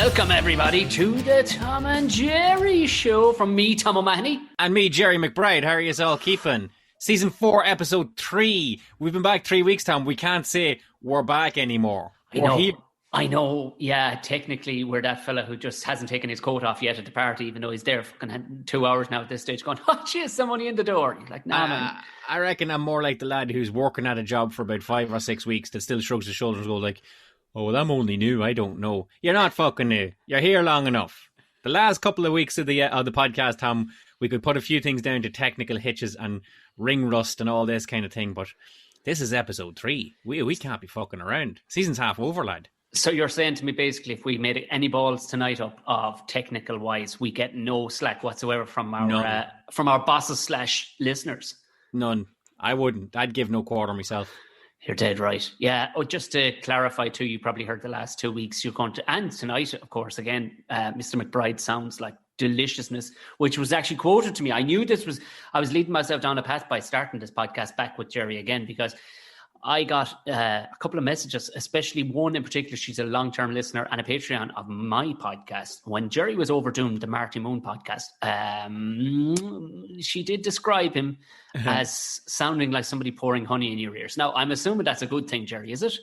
Welcome, everybody, to the Tom and Gerry show from me, Tom O'Mahony. And me, Gerry McBride. How are you all keeping? Season 4, episode 3. We've been back 3 weeks, Tom. We can't say we're back anymore. I know. Yeah, technically, we're that fella who just hasn't taken his coat off yet at the party, even though he's there for 2 hours now at this stage going, oh, geez, somebody in the door. You're like, nah, man. I reckon I'm more like the lad who's working at a job for about 5 or 6 weeks that still shrugs his shoulders and goes like, oh, well, I'm only new. I don't know. You're not fucking new. You're here long enough. The last couple of weeks of the podcast, Tom, we could put a few things down to technical hitches and ring rust and all this kind of thing, but this is episode 3. We can't be fucking around. Season's half over, lad. So you're saying to me, basically, if we made any balls tonight up of technical wise, we get no slack whatsoever from our bosses / listeners? None. I wouldn't. I'd give no quarter myself. You're dead right. Yeah. Oh, just to clarify too, you probably heard the last 2 weeks. You're going to, and tonight, of course, again, Mr. McBride sounds like deliciousness, which was actually quoted to me. I knew I was leading myself down a path by starting this podcast back with Gerry again, because I got a couple of messages, especially one in particular. She's a long-term listener and a Patreon of my podcast. When Gerry was overdoing the Marty Moon podcast, she did describe him as sounding like somebody pouring honey in your ears. Now, I'm assuming that's a good thing, Gerry, is it?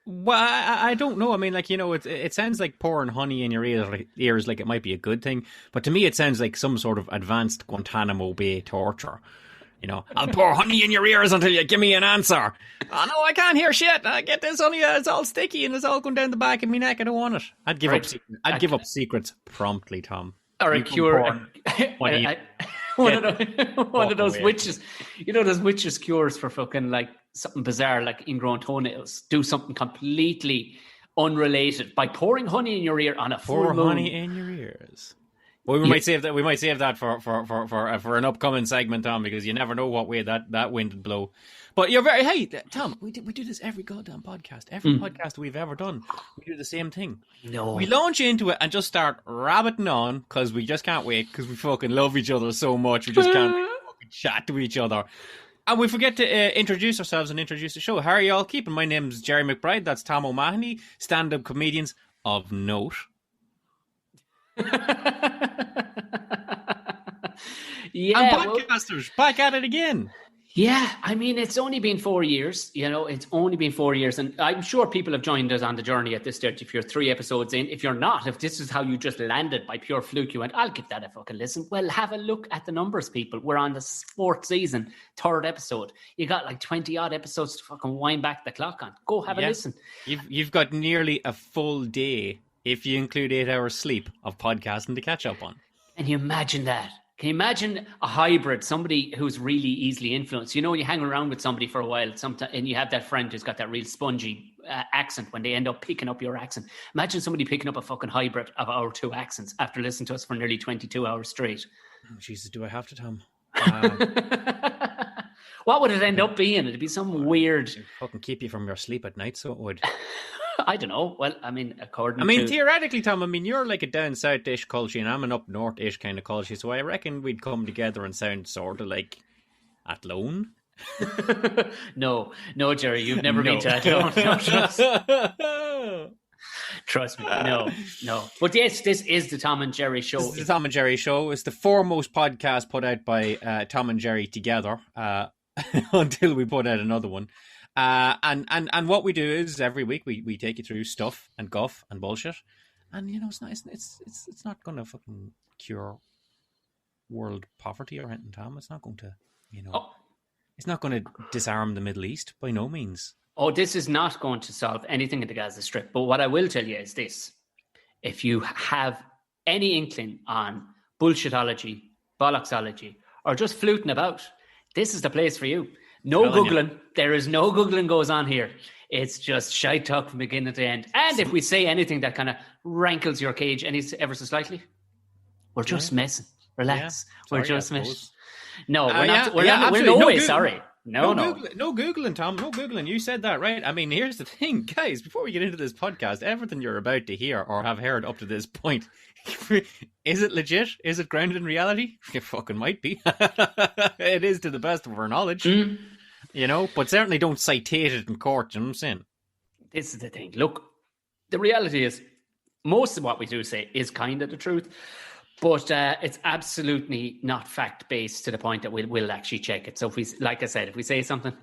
Well, I don't know. I mean, like, you know, it sounds like pouring honey in your ears like it might be a good thing. But to me, it sounds like some sort of advanced Guantanamo Bay torture. You know, I'll pour honey in your ears until you give me an answer. Oh, no, I can't hear shit. I get this honey. It's all sticky and it's all going down the back of my neck. I don't want it. I'd give up secrets promptly, Tom. Or a cure. One of those witches. You know, those witches cures for fucking like something bizarre, like ingrown toenails. Do something completely unrelated by pouring honey in your ear on a full moon. Pour honey in your ears. Well, we might save that. We might save that for an upcoming segment, Tom, because you never know what way that wind would blow. But you're very. Hey, Tom, we do this every goddamn podcast. Every podcast we've ever done, we do the same thing. No, we launch into it and just start rabbiting on because we just can't wait because we fucking love each other so much. We just can't wait to fucking chat to each other. And we forget to introduce ourselves and introduce the show. How are you all keeping? My name's Gerry McBride. That's Tom O'Mahony, stand-up comedians of note. Yeah, and podcasters back at it again. Yeah, I mean, it's only been 4 years. You know, it's only been 4 years, and I'm sure people have joined us on the journey at this stage. If you're 3 episodes in, if you're not, if this is how you just landed by pure fluke, you went, I'll give that a fucking listen. Well, have a look at the numbers, people. We're on the 4th season, 3rd episode. You got like 20 odd episodes to fucking wind back the clock on. Go have a listen. You've got nearly a full day, if you include 8 hours sleep, of podcasting to catch up on. Can you imagine that? Can you imagine a hybrid, somebody who's really easily influenced? You know, when you hang around with somebody for a while, and you have that friend who's got that real spongy accent when they end up picking up your accent. Imagine somebody picking up a fucking hybrid of our 2 accents after listening to us for nearly 22 hours straight. Oh, Jesus, do I have to, Tom? What would it end up being? It'd be some weird... It'd fucking keep you from your sleep at night, so it would. I don't know. Well, I mean, theoretically, Tom, I mean, you're like a down south-ish culture and I'm an up north-ish kind of culture, so I reckon we'd come together and sound sort of like Athlone. No, Gerry, you've never been to Athlone. No, trust me, no. But yes, this is the Tom and Gerry show. This is the Tom and Gerry show. It's the foremost podcast put out by Tom and Gerry together until we put out another one. And what we do is every week we take you through stuff and guff and bullshit, and you know it's not going to fucking cure world poverty or anything, Tom. It's not going to, it's not going to disarm the Middle East by no means. Oh, this is not going to solve anything in the Gaza Strip. But what I will tell you is this: if you have any inkling on bullshitology, bollocksology, or just fluting about, this is the place for you. No Googling. There is no Googling goes on here. It's just shite talk from beginning to end. And if we say anything that kind of rankles your cage ever so slightly, we're just messing. Relax. Yeah. We're just messing. No, we're not. We're no way sorry. No. No Googling, Tom. No Googling. You said that, right? I mean, here's the thing, guys. Before we get into this podcast, everything you're about to hear or have heard up to this point, is it legit? Is it grounded in reality? It fucking might be. It is to the best of our knowledge. You know, but certainly don't citate it in court, you know what I'm saying? This is the thing. Look, the reality is most of what we do say is kind of the truth, but it's absolutely not fact-based to the point that we'll actually check it. So if we, like I said, if we say something,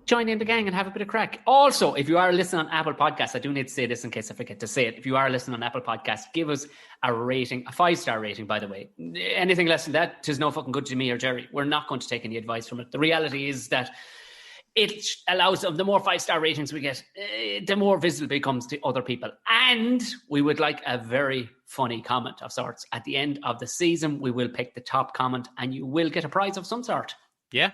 join in the gang and have a bit of crack. Also, if you are listening on Apple Podcasts, I do need to say this in case I forget to say it. If you are listening on Apple Podcasts, give us a rating, a 5-star rating, by the way. Anything less than that, 'tis no fucking good to me or Gerry. We're not going to take any advice from it. The reality is that it allows, the more 5-star ratings we get, the more visible it becomes to other people. And we would like a very funny comment of sorts. At the end of the season, we will pick the top comment and you will get a prize of some sort. Yeah.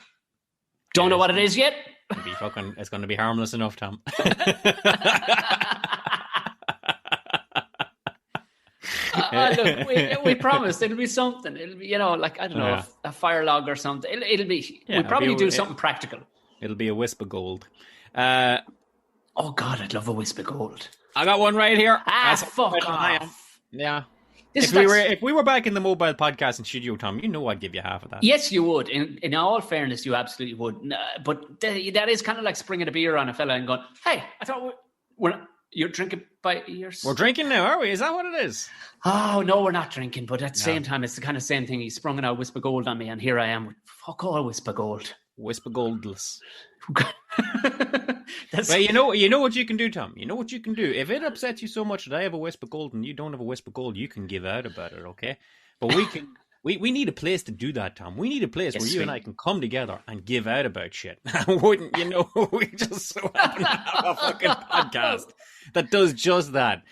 Don't know what it is yet. It's going to be harmless enough, Tom. Look, we promised it'll be something. It'll be, like, I don't know, a fire log or something. It'll be. We'll probably do something practical. It'll be a wisp of gold. Oh God, I'd love a wisp of gold. I got one right here. Fuck off. Yeah. If we were back in the mobile podcasting studio, Tom, I'd give you half of that. Yes, you would. In all fairness, you absolutely would. But that is kind of like springing a beer on a fella and going, "Hey, I thought you're drinking by yours." We're drinking now, are we? Is that what it is? Oh no, we're not drinking. But at the same time, it's the kind of same thing. He sprung out Wisp of Gold on me, and here I am with fuck all Wisp of Gold. Wisp of Goldless. Well, you know what you can do, Tom. You know what you can do. If it upsets you so much that I have a wisp of gold and you don't have a wisp of gold, you can give out about it, okay? But we need a place to do that, Tom. We need a place where you and I can come together and give out about shit. Wouldn't you know? We just so happen to have a fucking podcast that does just that.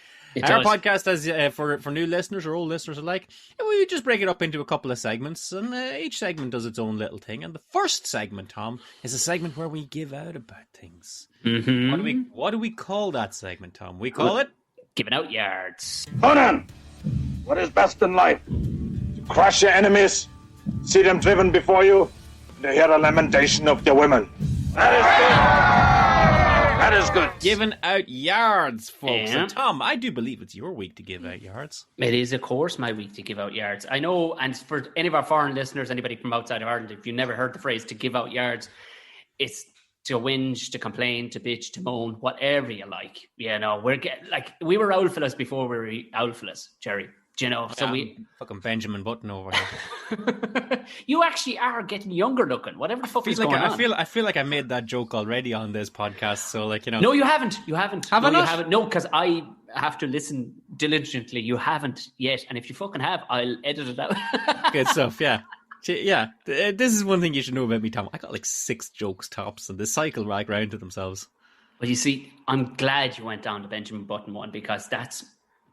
Our podcast, as for new listeners or old listeners alike, we just break it up into a couple of segments, and each segment does its own little thing. And the first segment, Tom, is a segment where we give out about things. Mm-hmm. What do we call that segment, Tom? We call it Giving Out Yards. Conan, what is best in life? To crush your enemies, see them driven before you, and to hear the lamentation of your women. That is good. That is good. Giving out yards, folks. And Tom, I do believe it's your week to give out yards. It is, of course, my week to give out yards. I know, and for any of our foreign listeners, anybody from outside of Ireland, if you've never heard the phrase to give out yards, it's to whinge, to complain, to bitch, to moan, whatever you like. We were owl fellas before we were owl fellas, Gerry. So we fucking Benjamin Button over here. You actually are getting younger looking. Whatever the fuck is going on. I feel like I made that joke already on this podcast. So No, you haven't. You haven't. Have I not? You haven't. No, because I have to listen diligently. You haven't yet, and if you fucking have, I'll edit it out. Good stuff. Yeah. Yeah. This is one thing you should know about me, Tom. I got like 6 jokes tops, and they cycle right round to themselves. Well, you see, I'm glad you went down the Benjamin Button one because that's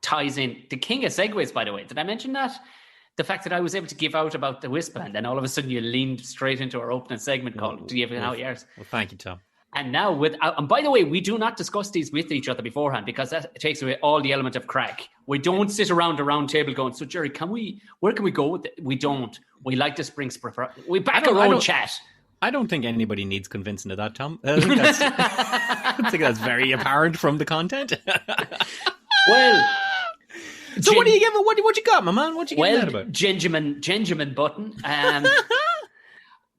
ties in the king of segues, by the way. Did I mention that? The fact that I was able to give out about the Wisp, and then all of a sudden you leaned straight into our opening segment called "Do You Have Out Yards?" Well, thank you, Tom. And now and by the way, we do not discuss these with each other beforehand because that takes away all the element of crack. We don't sit around a round table going, "So Gerry, where can we go with it?" We don't. We like to we back our own chat. I don't think anybody needs convincing of that, Tom. I think that's very apparent from the content. Well. So what do you give it? What you got, my man? What you giving that about? Benjamin Button.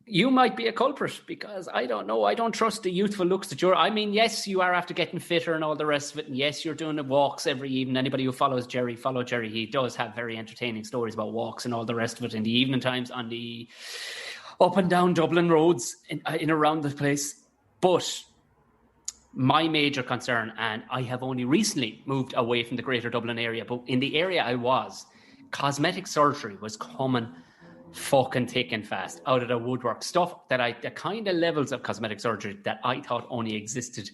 You might be a culprit because I don't know. I don't trust the youthful looks that I mean, yes, you are after getting fitter and all the rest of it. And yes, you're doing the walks every evening. Anybody who follows Gerry, follow Gerry. He does have very entertaining stories about walks and all the rest of it in the evening times on the up and down Dublin roads in around the place. But my major concern, and I have only recently moved away from the greater Dublin area, but in the area I was, cosmetic surgery was coming fucking thick and fast out of the woodwork. Stuff that the kind of levels of cosmetic surgery that I thought only existed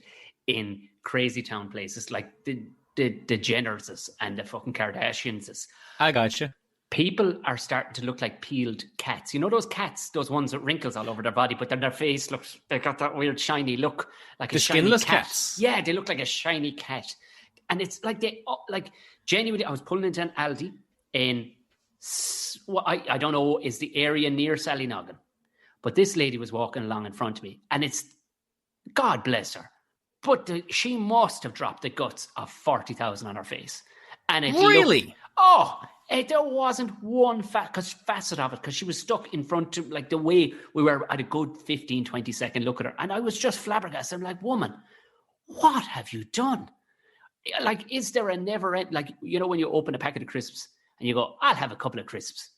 in crazy town places like the Jenners and the fucking Kardashians. I gotcha. People are starting to look like peeled cats. You know those cats, those ones with wrinkles all over their body, but then their face looks, they got that weird shiny look, like a shiny skinless cat. Cats. Yeah, they look like a shiny cat. And it's like genuinely, I was pulling into an Aldi in, I don't know, is the area near Sallynoggin. But this lady was walking along in front of me, and it's, God bless her, but she must have dropped the guts of 40,000 on her face. And it really? There wasn't one facet of it because she was stuck in front of, like, the way we were at a good 15, 20 second look at her. And I was just flabbergasted. I'm like, woman, what have you done? like, is there a never end? Like, you know, when you open a packet of crisps and you go, I'll have a couple of crisps.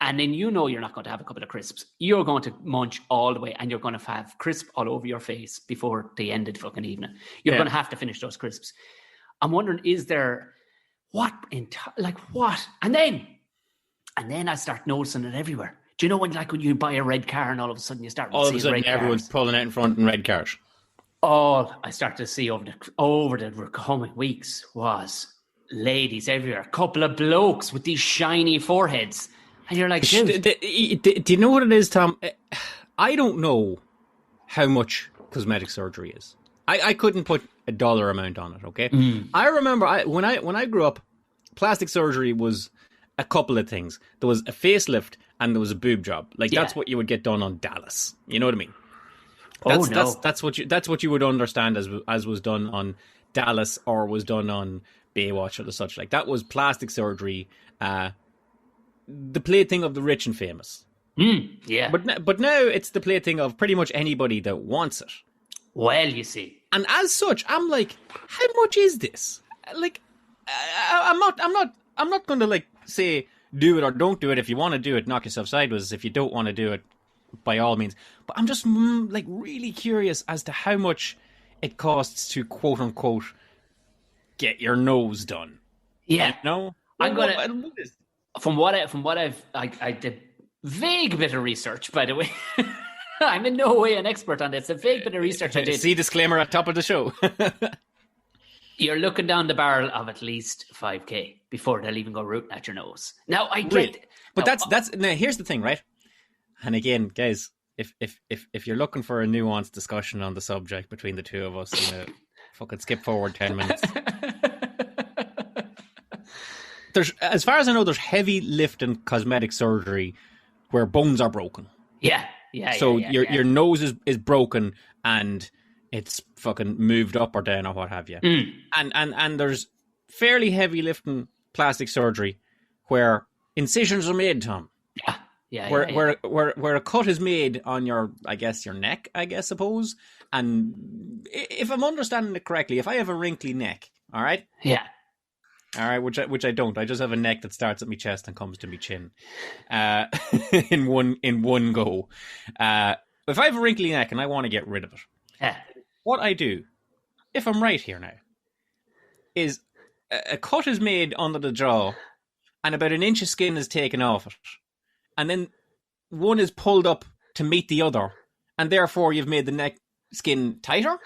And then you know you're not going to have a couple of crisps. You're going to munch all the way and you're going to have crisp all over your face before the end of the fucking evening. You're going to have to finish those crisps. I'm wondering, is there what? And then I start noticing it everywhere. Do you know when you buy a red car and all of a sudden you start all seeing of a sudden everyone's cars? pulling out in front in red cars? All I started to see over the coming weeks was ladies everywhere. A couple of blokes with these shiny foreheads. And you're like, dude. Do you know what it is, Tom? I don't know how much cosmetic surgery is. I couldn't put a dollar amount on it, okay? I remember when I grew up, plastic surgery was a couple of things. There was a facelift and there was a boob job. Like, that's what you would get done on Dallas. You know what I mean? That's what you would understand as was done on Dallas or was done on Baywatch or the such. Like, that was plastic surgery, the plaything of the rich and famous. Yeah. But now it's the plaything of pretty much anybody that wants it. Well, you see. And as such, I'm like, how much is this? Like, I'm not going to like say do it or don't do it. If you want to do it, knock yourself sideways. If you don't want to do it, by all means. But I'm just like really curious as to how much it costs to quote unquote get your nose done. Yeah. You know? From what I did vague bit of research, by the way. I'm in no way an expert on this. A vague bit of research I did. See disclaimer at top of the show. You're looking down the barrel of at least 5K before they'll even go rooting at your nose. Now I get, really? But that's now. Here's the thing, right? And again, guys, if you're looking for a nuanced discussion on the subject between the two of us, fucking skip forward 10 minutes. There's, as far as I know, there's heavy lifting cosmetic surgery where bones are broken. Yeah. So your nose is broken and it's fucking moved up or down or what have you. And there's fairly heavy lifting plastic surgery where incisions are made, Tom. Where a cut is made on your neck, I suppose. And if I'm understanding it correctly, if I have a wrinkly neck, all right? Yeah. All right, which I don't. I just have a neck that starts at my chest and comes to my chin, in one go. If I have a wrinkly neck and I want to get rid of it, what I do, if I'm right here now, is a cut is made under the jaw, and about an inch of skin is taken off it, and then one is pulled up to meet the other, and therefore you've made the neck skin tighter,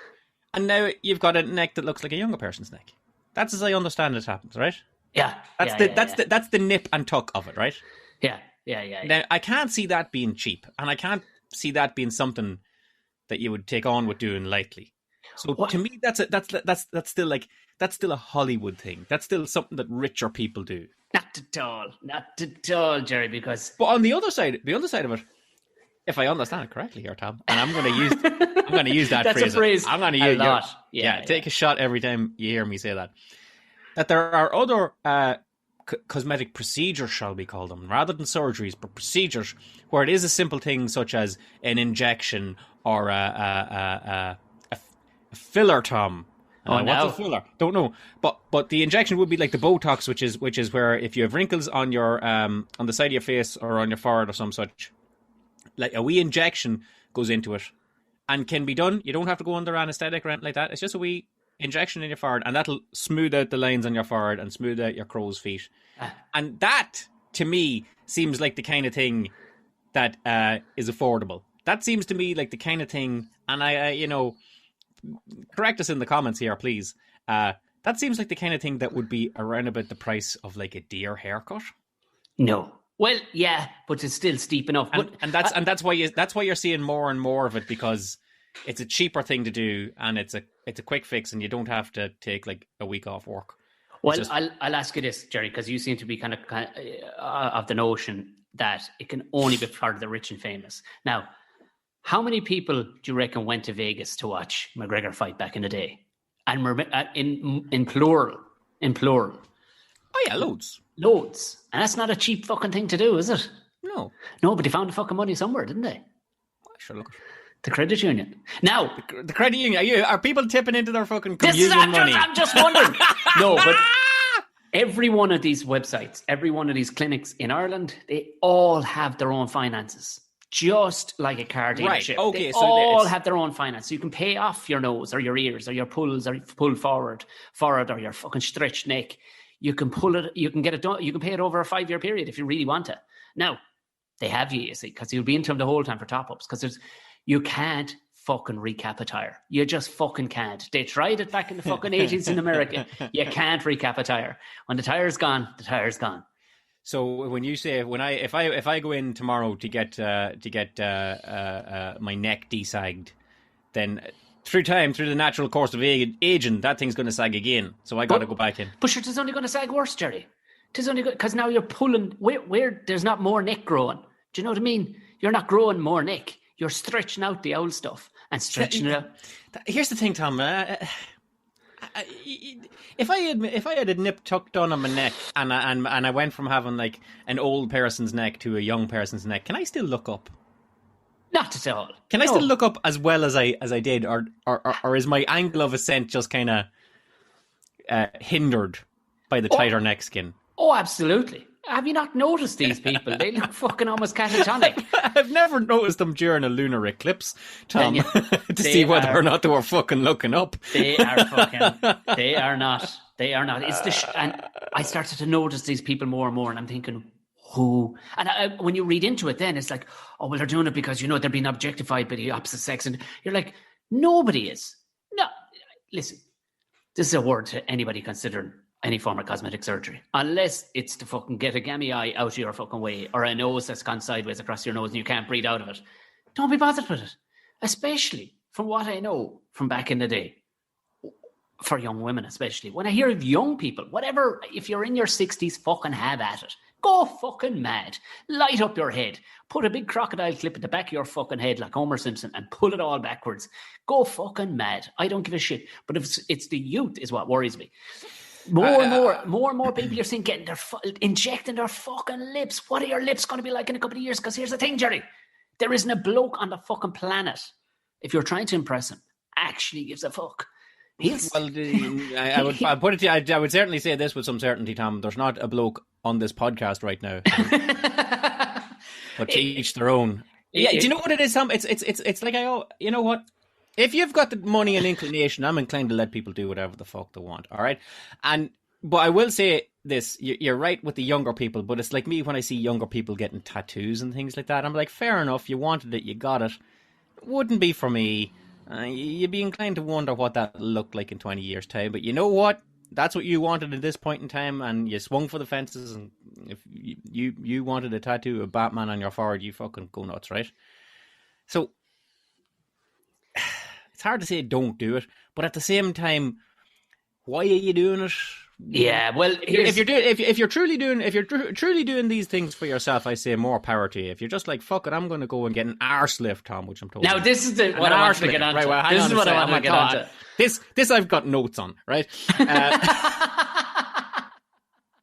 and now you've got a neck that looks like a younger person's neck. That's as I understand it happens, right? Yeah. That's the nip and tuck of it, right? Yeah. Now I can't see that being cheap, and I can't see that being something that you would take on with doing lightly. So to me, that's still a Hollywood thing. That's still something that richer people do. Not at all, Gerry. Because but on the other side of it, if I understand it correctly here, Tom, and I'm going to use that that's phrase. A phrase. I'm going to use a lot. Take a shot every time you hear me say that. That there are other cosmetic procedures, shall we call them, rather than surgeries, but procedures where it is a simple thing such as an injection or a filler, Tom. What's a filler? Don't know. But the injection would be like the Botox, which is where if you have wrinkles on your on the side of your face or on your forehead or some such, like a wee injection goes into it and can be done. You don't have to go under anesthetic or anything like that. It's just a wee injection in your forehead, and that'll smooth out the lines on your forehead and smooth out your crow's feet. And that, to me, seems like the kind of thing that is affordable. That seems to me like the kind of thing, and I correct us in the comments here, please. That seems like the kind of thing that would be around about the price of like a deer haircut. No. Well, yeah, but it's still steep enough. And that's why you're seeing more and more of it, because it's a cheaper thing to do, and it's a quick fix, and you don't have to take like a week off work. Well, I'll ask you this, Gerry, because you seem to be kind of the notion that it can only be part of the rich and famous. Now, how many people do you reckon went to Vegas to watch McGregor fight back in the day? And in plural. Oh yeah, loads. And that's not a cheap fucking thing to do, is it? No, but they found the fucking money somewhere, didn't they? Sure, look. The credit union. Now, The credit union. Are people tipping into their fucking this is communion money? I'm just wondering. No, but every one of these websites, every one of these clinics in Ireland, they all have their own finances. Just like a car dealership. Right, okay, they so all have their own finance. So you can pay off your nose or your ears or your pulls or pull forward or your fucking stretched neck. You can pull it, you can get it done, you can pay it over a 5-year period if you really want to. Now, they have you see, because you'll be into them the whole time for top-ups, because you can't fucking recap a tire. You just fucking can't. They tried it back in the fucking 80s in America. You can't recap a tire. When the tire's gone, the tire's gone. So when you say if I go in tomorrow to get my neck desagged, then through the natural course of aging, that thing's going to sag again. So I got to go back in. But sure, it's only going to sag worse, Gerry. It's only because now you're pulling where there's not more neck growing. Do you know what I mean? You're not growing more neck. You're stretching out the old stuff and stretching it out. Here's the thing, Tom. If I had a nip tuck done on my neck and I went from having like an old person's neck to a young person's neck, can I still look up? Not at all. Can I still look up as well as I did, or is my angle of ascent just kind of hindered by the tighter neck skin? Oh, absolutely. Have you not noticed these people? They look fucking almost catatonic. I've never noticed them during a lunar eclipse, Tom, to see whether or not they were fucking looking up. They are not. It's and I started to notice these people more and more, and I'm thinking, who? And when you read into it, then it's like, oh, well, they're doing it because, they're being objectified by the opposite sex. And you're like, nobody is. No, listen, this is a word to anybody considering any form of cosmetic surgery, unless it's to fucking get a gammy eye out of your fucking way, or a nose that's gone sideways across your nose and you can't breathe out of it. Don't be bothered with it. Especially from what I know from back in the day, for young women especially. When I hear of young people, whatever, if you're in your 60s, fucking have at it. Go fucking mad. Light up your head. Put a big crocodile clip at the back of your fucking head like Homer Simpson and pull it all backwards. Go fucking mad. I don't give a shit. But it's the youth is what worries me. More and more people are seeing injecting their fucking lips. What are your lips going to be like in a couple of years? Because here's the thing, Gerry. There isn't a bloke on the fucking planet, if you're trying to impress him, actually gives a fuck. Well, I would put it to you, I would certainly say this with some certainty, Tom. There's not a bloke on this podcast right now. But to each their own. Yeah, do you know what it is, Tom? It's like you know what? If you've got the money and inclination, I'm inclined to let people do whatever the fuck they want, all right? But I will say this, you're right with the younger people, but it's like me when I see younger people getting tattoos and things like that. I'm like, fair enough, you wanted it, you got it. It wouldn't be for me. You'd be inclined to wonder what that looked like in 20 years' time. But you know what? That's what you wanted at this point in time, and you swung for the fences, and if you wanted a tattoo of Batman on your forehead, you fucking go nuts, right? So it's hard to say don't do it, but at the same time, why are you doing it? Yeah, well, if you're truly doing these things for yourself, I say more power to you. If you're just like, fuck it, I'm going to go and get an arse lift, Tom, which I'm told. Now this is what I want to get onto. Right, well, this is what I want to get onto. This I've got notes on, right?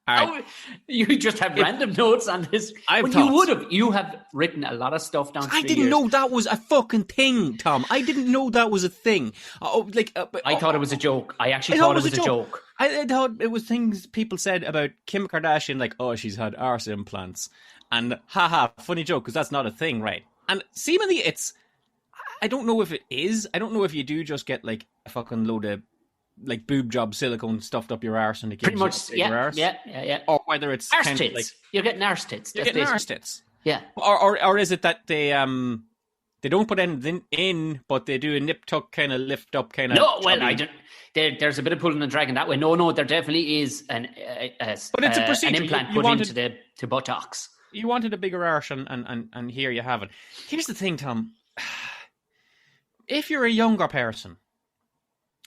All right. You just have random notes on this. You have written a lot of stuff down. I didn't know that was a fucking thing, Tom. I didn't know that was a thing. I thought it was a joke. I actually thought it was a joke. I thought it was things people said about Kim Kardashian, like, oh, she's had arse implants. And haha, funny joke, because that's not a thing, right? And seemingly I don't know if it is. I don't know if you do just get like a fucking load of like boob job silicone stuffed up your arse and it gives pretty much, you arse. Yeah. Or whether it's arse kind tits. of like you're getting arse tits. You're getting arse tits. Yeah. Or is it that they don't put anything in, but they do a nip tuck kind of lift up kind of. No, well, I don't. There's a bit of pulling and dragging that way. No, there definitely is but it's a procedure. An implant put into the buttocks. You wanted a bigger arse, and here you have it. Here's the thing, Tom. If you're a younger person,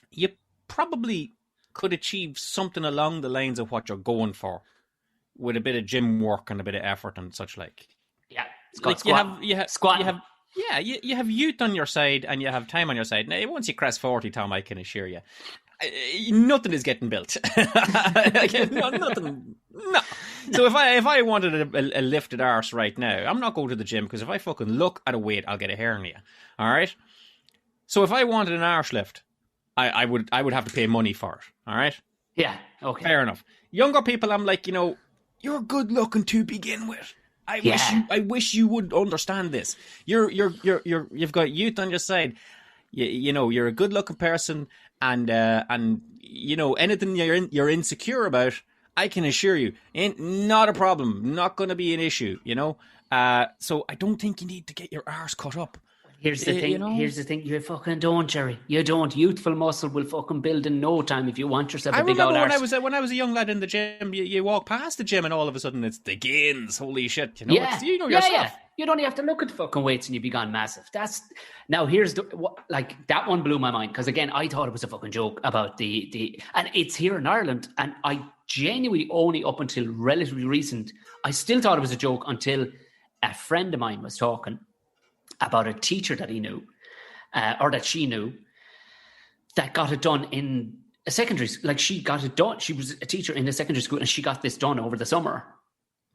you probably could achieve something along the lines of what you're going for, with a bit of gym work and a bit of effort and such like. Yeah, you have youth on your side and you have time on your side. Now, once you cross 40, Tom, I can assure you, nothing is getting built. Nothing. No. So if I wanted a lifted arse right now, I'm not going to the gym because if I fucking look at a weight, I'll get a hernia. All right. So if I wanted an arse lift, I would have to pay money for it. All right. Yeah. Okay. Fair enough. Younger people, I'm like, you're good looking to begin with. I wish you would understand this. You've got youth on your side. You're a good looking person, and anything you're insecure about, I can assure you, ain't not a problem. Not going to be an issue. So I don't think you need to get your arse cut up. Here's the thing. Here's the thing. You fucking don't, Gerry. You don't. Youthful muscle will fucking build in no time if you want yourself a big old arse. When I was a young lad in the gym, you walk past the gym and all of a sudden it's the gains. Holy shit! Yeah. It's, yourself. Yeah. You'd only have to look at the fucking weights and you'd be gone massive. Now here's that one blew my mind because again I thought it was a fucking joke about the and it's here in Ireland and I genuinely only up until relatively recent I still thought it was a joke until a friend of mine was talking about a teacher that he knew, or that she knew, that got it done in a secondary. Like she got it done. She was a teacher in a secondary school, and she got this done over the summer,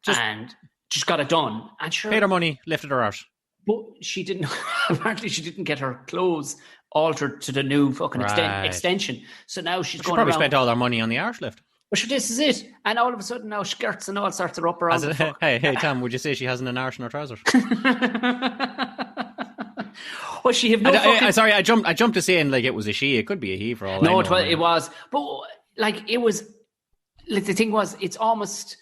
and just got it done. And sure, paid her money, lifted her out. But she didn't. Apparently, she didn't get her clothes altered to the new fucking extension. So now she's going probably around. Spent all her money on the arse lift. But sure, this is it. And all of a sudden now skirts and all sorts are up around. Hey, Tom, would you say she hasn't an arse in her trousers? Well, she have no sorry, I jumped to saying like it was a she. It could be a he for all no, I know. it was. But like it was, like the thing was, it's almost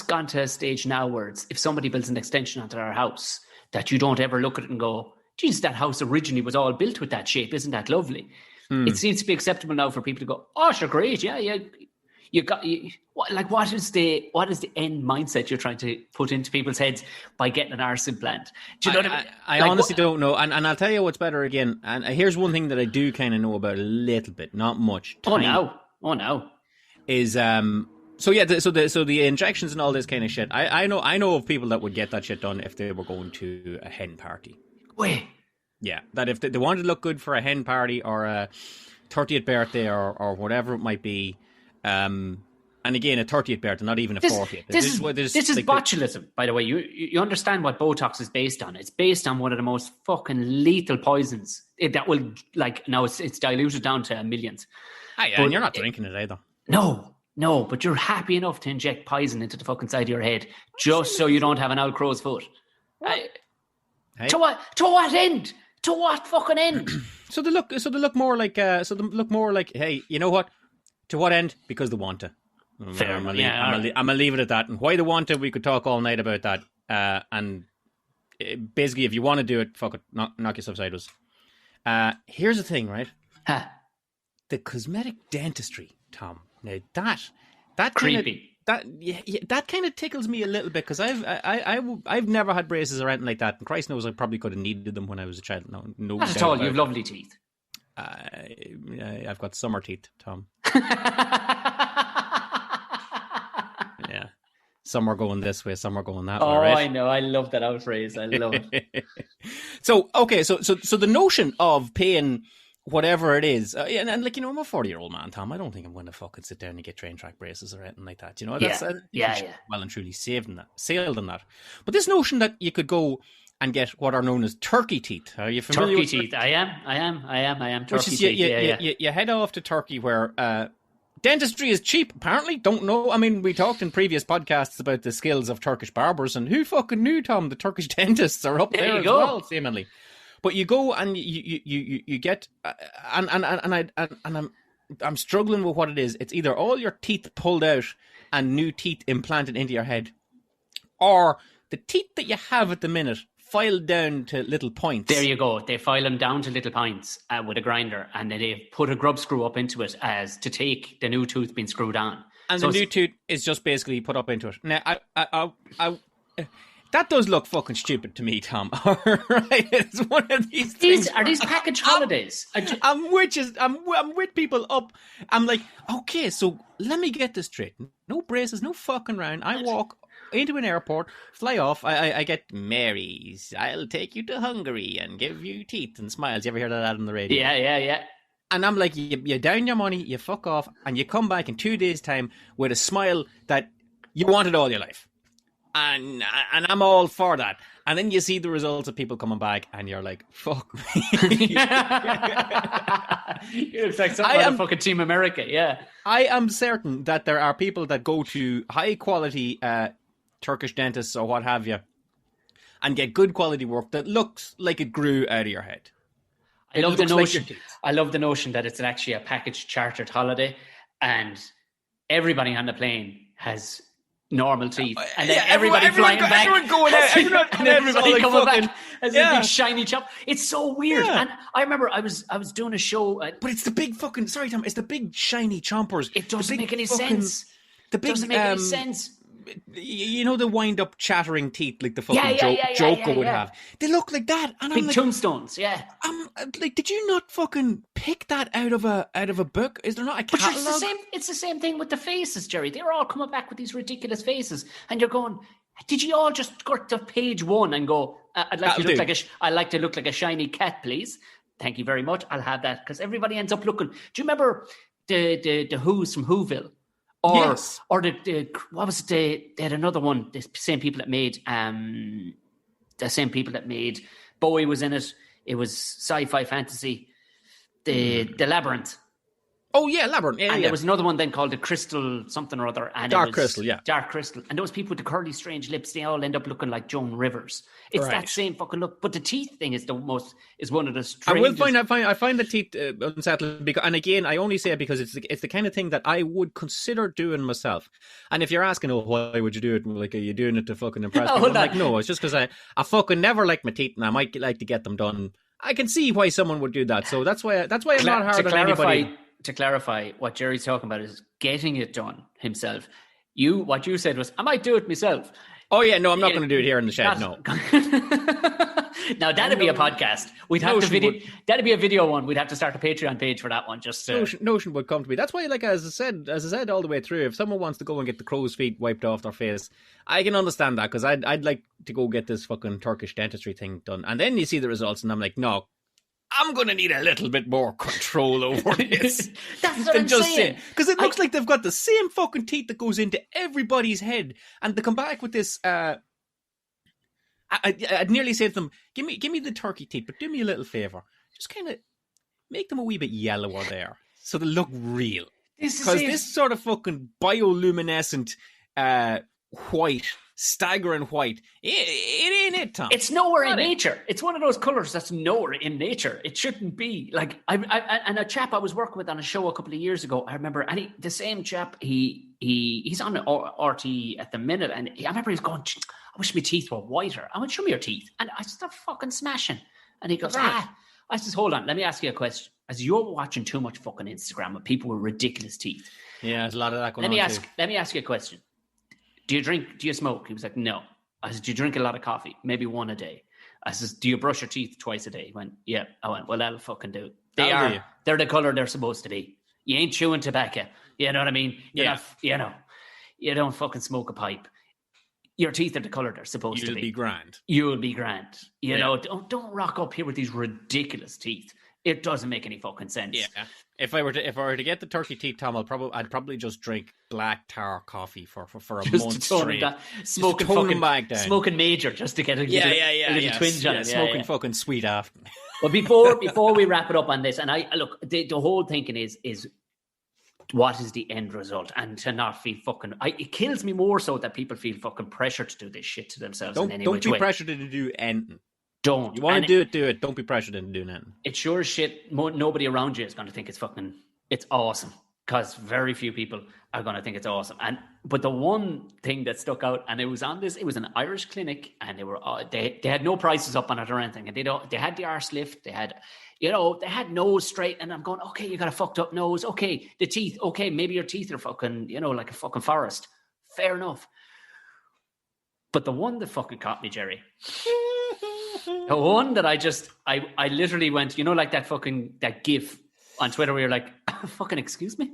gone to a stage now where if somebody builds an extension onto our house, that you don't ever look at it and go, geez, that house originally was all built with that shape. Isn't that lovely? It seems to be acceptable now for people to go, oh, sure, great. Yeah. What is the end mindset you're trying to put into people's heads by getting an arse implant? Do you know what I mean? I honestly don't know. And I'll tell you what's better again. And here's one thing that I do kind of know about a little bit, not much. Oh, no. Is, so the injections and all this kind of shit. I know of people that would get that shit done if they were going to a hen party. Wait. Yeah, that if they wanted to look good for a hen party or a 30th birthday or whatever it might be, and again, a 30th birthday, not even a 40th. This is botulism, by the way. You understand what Botox is based on. It's based on one of the most fucking lethal poisons that will, now it's diluted down to millions. And you're not drinking it either. No, but you're happy enough to inject poison into the fucking side of your head just so you don't have an old crow's foot. To what end? To what fucking end? So they look more like hey, you know what? To what end? Because they want to. Fair. I'm gonna leave it at that. And why they want to, we could talk all night about that. And basically, if you want to do it, fuck it, knock yourself sideways. Here's the thing, right? The cosmetic dentistry, Tom. Now that creepy. That kind of tickles me a little bit because I've never had braces or anything like that, and Christ knows I probably could have needed them when I was a child. No, not at all. You have lovely teeth. I've got summer teeth, Tom. Yeah, some are going this way, some are going that way. Right? I know. I love that old phrase. I love it. So the notion of paying whatever it is, and I'm a 40-year-old man, Tom. I don't think I'm going to fucking sit down and get train track braces or anything like that. That's well and truly sailed in that. But this notion that you could go and get what are known as turkey teeth. Are you familiar with teeth? I am. Turkey teeth. You head off to Turkey where dentistry is cheap, apparently. Don't know. I mean, we talked in previous podcasts about the skills of Turkish barbers, and who fucking knew, Tom? The Turkish dentists are up there as well, seemingly. But you go and you get and I'm struggling with what it is. It's either all your teeth pulled out and new teeth implanted into your head, or the teeth that you have at the minute filed down to little points. There you go. They file them down to little points with a grinder, and then they put a grub screw up into it as to take the new tooth being screwed on. And so the new tooth is just basically put up into it. Now, I that does look fucking stupid to me, Tom. Right? It's one of these things. Are these package holidays? I'm with people up. I'm like, okay, so let me get this straight. No braces, no fucking round. I walk into an airport, fly off. I get Mary's. I'll take you to Hungary and give you teeth and smiles. You ever hear that on the radio? Yeah. And I'm like, you down your money, you fuck off, and you come back in 2 days' time with a smile that you wanted all your life. And I'm all for that. And then you see the results of people coming back, and you're like, fuck me. It's like some motherfucking Team America, yeah. I am certain that there are people that go to high-quality Turkish dentists or what have you, and get good quality work that looks like it grew out of your head. I love the notion that it's actually a packaged chartered holiday, and everybody on the plane has normal teeth, and then everybody flying back, everyone going out, everybody coming fucking, back as a big shiny chop. It's so weird. And I remember I was doing a show, but it's the big fucking Tom. It's the big shiny chompers. It doesn't make any sense. The big doesn't make any sense. You know the wind-up chattering teeth like the fucking Joker would have. They look like that, and big I'm like, tombstones. Yeah, I'm like, did you not fucking pick that out of a book? Is there not a catalog? But it's the same thing with the faces, Gerry. They're all coming back with these ridiculous faces, and you're going, did you all just go to page 1 and go, I'd like to look like a shiny cat, please? Thank you very much. I'll have that, because everybody ends up looking. Do you remember the Who's from Whoville? Or the what was it? They had another one. The same people that made Bowie was in it. It was sci-fi fantasy. The Labyrinth. Oh yeah, Labyrinth. Yeah, and there was another one then called the Crystal something or other. And Dark Crystal. And those people with the curly, strange lips, they all end up looking like Joan Rivers. It's that same fucking look. But the teeth thing is one of the strangest. I find the teeth unsettling because, and again, I only say it because it's the kind of thing that I would consider doing myself. And if you're asking, why would you do it? Like, are you doing it to fucking impress people? I'm like, no, it's just because I fucking never like my teeth, and I might like to get them done. I can see why someone would do that. So that's why I'm not hard on anybody. To clarify, what Gerry's talking about is getting it done himself. What you said was, I might do it myself. Oh yeah, no, I'm not going to do it here in the shed. No. Now that'd be a podcast. We'd have to video. That'd be a video one. We'd have to start a Patreon page for that one. Just Notion would come to me. That's why, like as I said all the way through, if someone wants to go and get the crow's feet wiped off their face, I can understand that, because I'd like to go get this fucking Turkish dentistry thing done, and then you see the results, and I'm like, no. I'm going to need a little bit more control over this. That's what I'm saying. Because it looks like they've got the same fucking teeth that goes into everybody's head. And they come back with this... I'd nearly say to them, give me the turkey teeth, but do me a little favour. Just kind of make them a wee bit yellower there, so they look real. Because this sort of fucking bioluminescent white... staggering white. It ain't it, Tom. It's nowhere in nature. It's one of those colours that's nowhere in nature. It shouldn't be. Like and a chap I was working with on a show a couple of years ago, I remember, and the same chap, he's on RT at the minute, and I remember he's going, I wish my teeth were whiter. I went, show me your teeth. And I said, they're fucking smashing. And he goes, I said, hold on, let me ask you a question. As you're watching too much fucking Instagram with people with ridiculous teeth. Yeah, there's a lot of that going on too. Let me ask you a question. Do you smoke? He was like, no. I said, do you drink a lot of coffee? Maybe one a day. I said, do you brush your teeth twice a day? He went, yeah. I went, well, that'll fucking do. They're the colour they're supposed to be. You ain't chewing tobacco. You know what I mean? You don't fucking smoke a pipe. Your teeth are the colour they're supposed to be. You'll be grand. You'll be grand. You know, don't rock up here with these ridiculous teeth. It doesn't make any fucking sense. Yeah. If I were to get the turkey teeth, Tom, I'd probably just drink black tar coffee for a month straight. Smoking major just to get a little twinge on it. Smoking fucking sweet after. But before we wrap it up on this, and I look, the whole thinking is what is the end result, and to not feel fucking. It kills me more so that people feel fucking pressure to do this shit to themselves. Don't be pressured to do anything. Don't. You want to do it. Don't be pressured into doing anything. It's sure as shit. Nobody around you is going to think it's awesome, because very few people are going to think it's awesome. But the one thing that stuck out, and it was an Irish clinic, and they had no prices up on it or anything, and they had the arse lift, they had nose straight, and I'm going, okay, you got a fucked up nose, okay, the teeth, okay, maybe your teeth are fucking, like a fucking forest, fair enough. But the one that fucking caught me, Gerry. The one that I literally went, like that GIF on Twitter where you're like, fucking excuse me?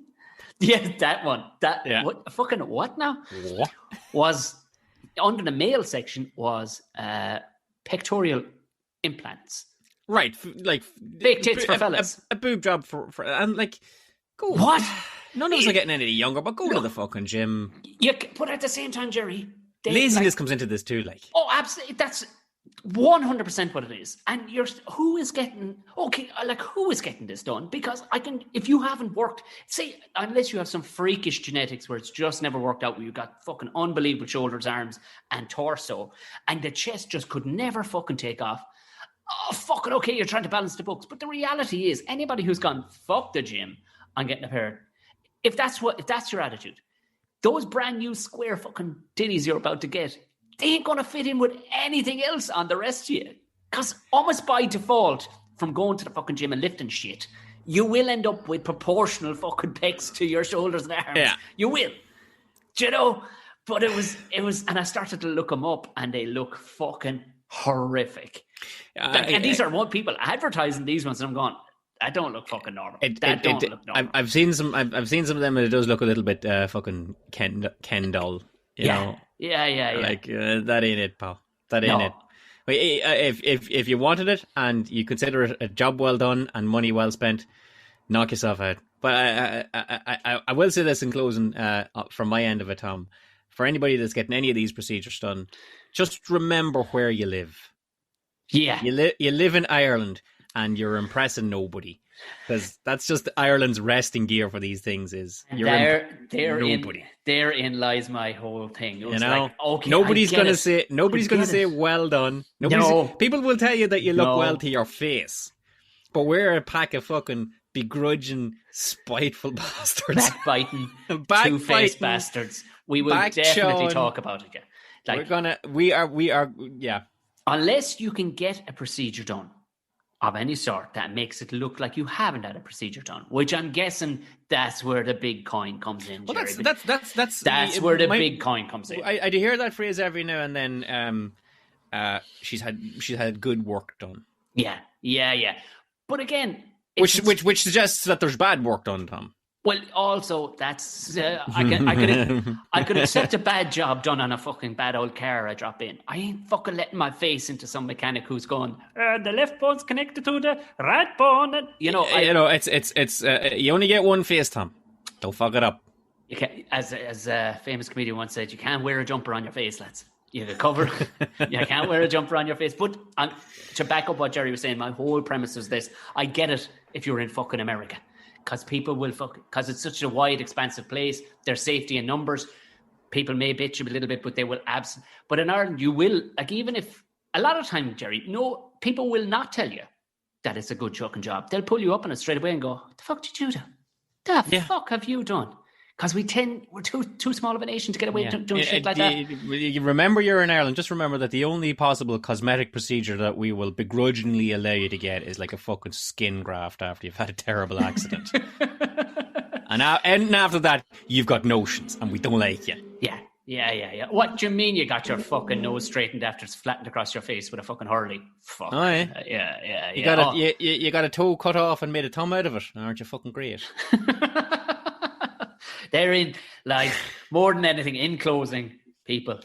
Yeah, that one. What now? What? Was under the male section was pectoral implants. Right, like fake tits for fellas. A boob job for and like, go. What? None of us are getting any younger, but go to the fucking gym. But at the same time, Gerry, laziness comes into this too. Like, oh, absolutely, that's 100% what it is. And who is getting this done? Because if you haven't worked, say, unless you have some freakish genetics where it's just never worked out, where you've got fucking unbelievable shoulders, arms, and torso, and the chest just could never fucking take off. Oh, fucking okay, you're trying to balance the books. But the reality is, anybody who's gone, fuck the gym, I'm getting a pair. If that's your attitude, those brand new square fucking titties you're about to get, they ain't going to fit in with anything else on the rest of you. Because almost by default, from going to the fucking gym and lifting shit, you will end up with proportional fucking pecs to your shoulders and arms. Yeah. You will. Do you know? But it was, and I started to look them up, and they look fucking horrific. And these are people advertising these ones, and I'm going, I don't look fucking normal. Don't look normal. I've seen some of them, and it does look a little bit fucking Ken doll. You know? Yeah. Like that ain't it, pal. That ain't it. If you wanted it and you consider it a job well done and money well spent, knock yourself out. But I will say this in closing, from my end of it, Tom. For anybody that's getting any of these procedures done, just remember where you live. Yeah, you live in Ireland, and you're impressing nobody, because that's just Ireland's resting gear for these things. Is therein lies my whole thing. It was nobody's going to say well done. People will tell you that you look well to your face, but we're a pack of fucking begrudging, spiteful bastards, backbiting, two-faced bastards. We will definitely talk about it. We are. Unless you can get a procedure done of any sort that makes it look like you haven't had a procedure done, which I'm guessing that's where the big coin comes in. Well, Gerry. That's where the big coin comes in. I do hear that phrase every now and then. She's had good work done. Yeah. But again, which suggests that there's bad work done, Tom. Well, also, that's I could accept a bad job done on a fucking bad old car I drop in. I ain't fucking letting my face into some mechanic who's going, the left bone's connected to the right bone. And, it's you only get one face, Tom. Don't fuck it up. You can't, as a famous comedian once said, you can't wear a jumper on your face, lads. You can cover. You can't wear a jumper on your face. But to back up what Gerry was saying, my whole premise was this: I get it if you're in fucking America. Because people will because it's such a wide, expansive place. There's safety in numbers. People may bitch you a little bit, but they will But in Ireland, you will, even if, a lot of time, Gerry, people will not tell you that it's a good fucking job. They'll pull you up on it straight away and go, what the fuck did you do? The fuck have you done? Because we're too small of a nation to get away doing shit like that. You remember you're in Ireland, just remember that the only possible cosmetic procedure that we will begrudgingly allow you to get is like a fucking skin graft after you've had a terrible accident. and after that, you've got notions and we don't like you. Yeah. What do you mean you got your fucking nose straightened after it's flattened across your face with a fucking hurley? Fuck. Oh, yeah. You got a toe cut off and made a thumb out of it. Aren't you fucking great? Therein lies, more than anything, in closing, people,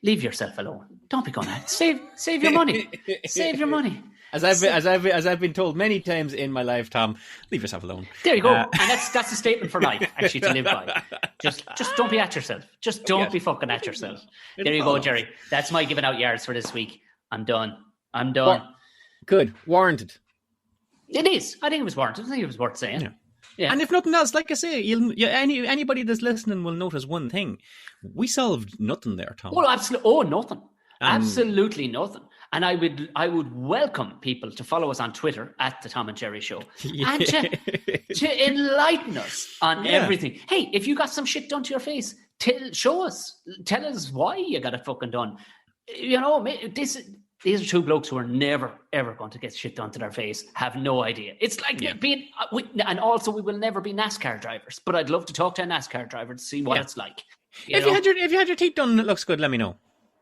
leave yourself alone. Don't be going out. Save your money. Save your money. As I've been told many times in my life, Tom, leave yourself alone. There you go. And that's a statement for life, actually, to live by. Just don't be at yourself. Just don't be fucking at yourself. There you go, Gerry. That's my giving out yards for this week. I'm done. Good. Warranted. It is. I think it was warranted. I think it was worth saying. Yeah. And if nothing else, like I say, anybody that's listening will notice one thing: we solved nothing there, Tom. Oh, absolutely. Oh, nothing. Absolutely nothing. And I would welcome people to follow us on Twitter at the Tom and Gerry Show and to enlighten us on everything. Hey, if you got some shit done to your face, show us. Tell us why you got it fucking done. These are two blokes who are never, ever going to get shit done to their face, have no idea. It's like being... and also, we will never be NASCAR drivers, but I'd love to talk to a NASCAR driver to see what it's like. If you had your teeth done and it looks good, let me know.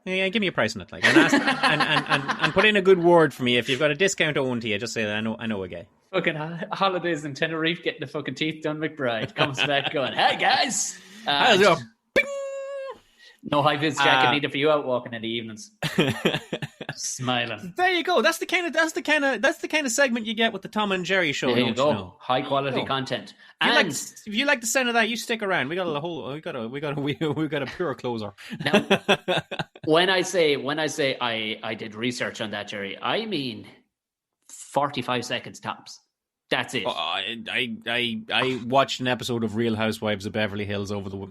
Yeah, give me a price on it, like, and ask, and put in a good word for me. If you've got a discount owing to you, just say I know a guy. Fucking holidays in Tenerife, getting the fucking teeth done. McBride comes back going, "Hey guys, how's it? No high vis jacket needed for you out walking in the evenings." Smiling. There you go. That's the kind of segment you get with the Tom and Jerry show. There you don't go. you know? High quality content. If you like the sound of that, you stick around. We got a pure closer. Now, when I say I did research on that, Jerry, I mean 45 seconds tops. That's it. I watched an episode of Real Housewives of Beverly Hills over the Oh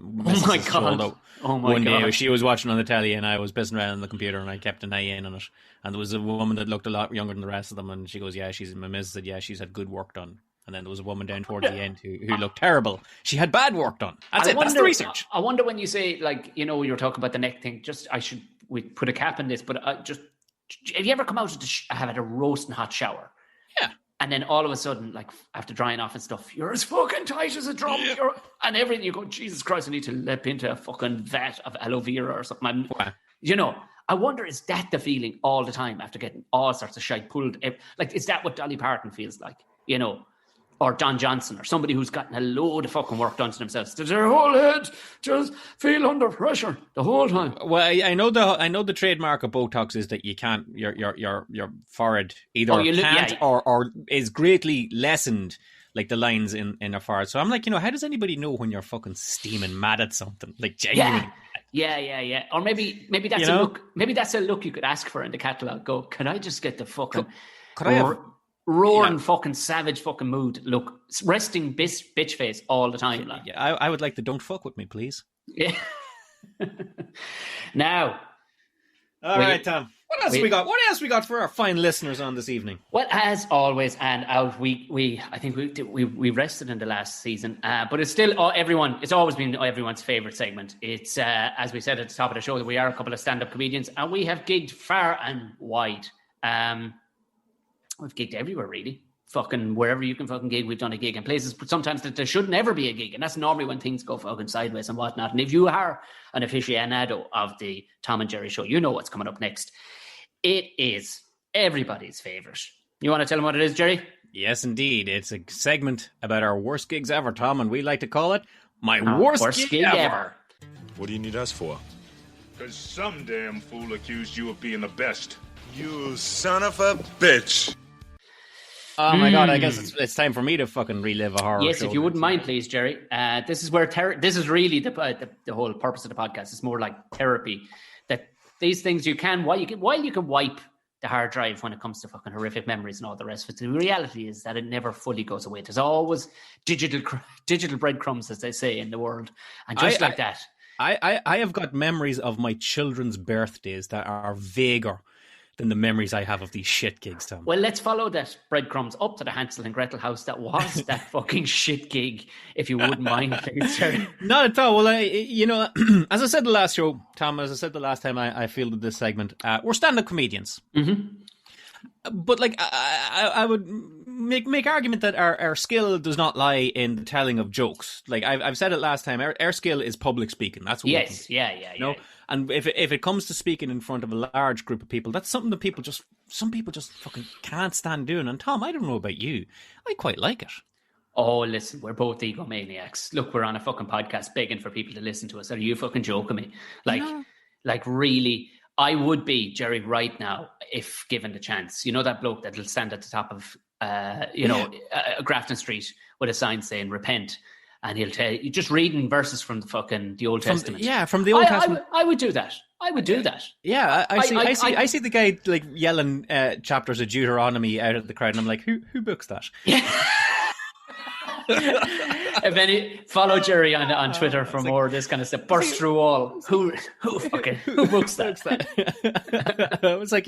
my God. One day she was watching on the telly and I was pissing around on the computer and I kept an eye in on it. And there was a woman that looked a lot younger than the rest of them and she goes, yeah, my missus said, yeah, she's had good work done. And then there was a woman down towards the end who looked terrible. She had bad work done. That's the research. I wonder when you say, like, you know, you're talking about the neck thing, we put a cap in this, but have you ever come out have had a roasting hot shower? Yeah. And then all of a sudden, like after drying off and stuff, you're as fucking tight as a drum. Yeah. And everything, you go, Jesus Christ, I need to lip into a fucking vat of aloe vera or something. Wow. You know, I wonder, is that the feeling all the time after getting all sorts of shite pulled? Like, is that what Dolly Parton feels like? You know, or Don Johnson, or somebody who's gotten a load of fucking work done to themselves. Does their whole head just feel under pressure the whole time? Well, I know the trademark of Botox is that you can't your forehead either or is greatly lessened, like the lines in a forehead. So I'm like, you know, how does anybody know when you're fucking steaming mad at something? Like genuinely. Yeah. Or maybe that's a look. Maybe that's a look you could ask for in the catalogue. Go, can I just get the fucking could I have roaring fucking savage fucking mood look, resting bitch face all the time? Like. Yeah, I would like the don't fuck with me, please. Yeah. Now, all right, Tom. What else we got? What else we got for our fine listeners on this evening? Well, as always, and I think we rested in the last season, but it's still it's always been everyone's favorite segment. It's as we said at the top of the show that we are a couple of stand-up comedians, and we have gigged far and wide. We've gigged everywhere, really. Fucking wherever you can fucking gig, we've done a gig in places sometimes that there should never be a gig, and that's normally when things go fucking sideways and whatnot. And if you are an aficionado of the Tom and Jerry show, you know what's coming up next. It is everybody's favourite. You want to tell them what it is, Jerry? Yes, indeed. It's a segment about our worst gigs ever, Tom, and we like to call it My Worst Gig Ever. What do you need us for? Because some damn fool accused you of being the best. You son of a bitch. Oh my God, I guess it's time for me to fucking relive a horror show. Yes, if you wouldn't mind, please, Jerry. This is where this is really the whole purpose of the podcast. It's more like therapy. That these things you can wipe the hard drive when it comes to fucking horrific memories and all the rest of it. The reality is that it never fully goes away. There's always digital breadcrumbs, as they say in the world. And just like that. I have got memories of my children's birthdays that are vaguer than the memories I have of these shit gigs, Tom. Well, let's follow that breadcrumbs up to the Hansel and Gretel house that was that fucking shit gig, if you wouldn't mind, please, Jerry. Not at all. Well, as I said the last show, Tom, as I said the last time I fielded this segment, we're stand-up comedians. Mm-hmm. But like, I would make argument that our skill does not lie in the telling of jokes. Like I've said it last time, our skill is public speaking. That's what yeah. No, and if it comes to speaking in front of a large group of people, that's something that some people just fucking can't stand doing. And Tom, I don't know about you, I quite like it. Oh, listen, we're both egomaniacs. Look, we're on a fucking podcast begging for people to listen to us. Are you fucking joking me? Like really. I would be, Jerry, right now, if given the chance. You know that bloke that'll stand at the top of, Grafton Street with a sign saying, repent. And he'll tell you, just reading verses from the Old Testament. From the Old Testament. I would do that. I would do that. Yeah, I see the guy like yelling chapters of Deuteronomy out of the crowd, and I'm like, who books that? Yeah. Follow Gerry on Twitter for more of this kind of stuff. Burst through all. Who books that? It was like,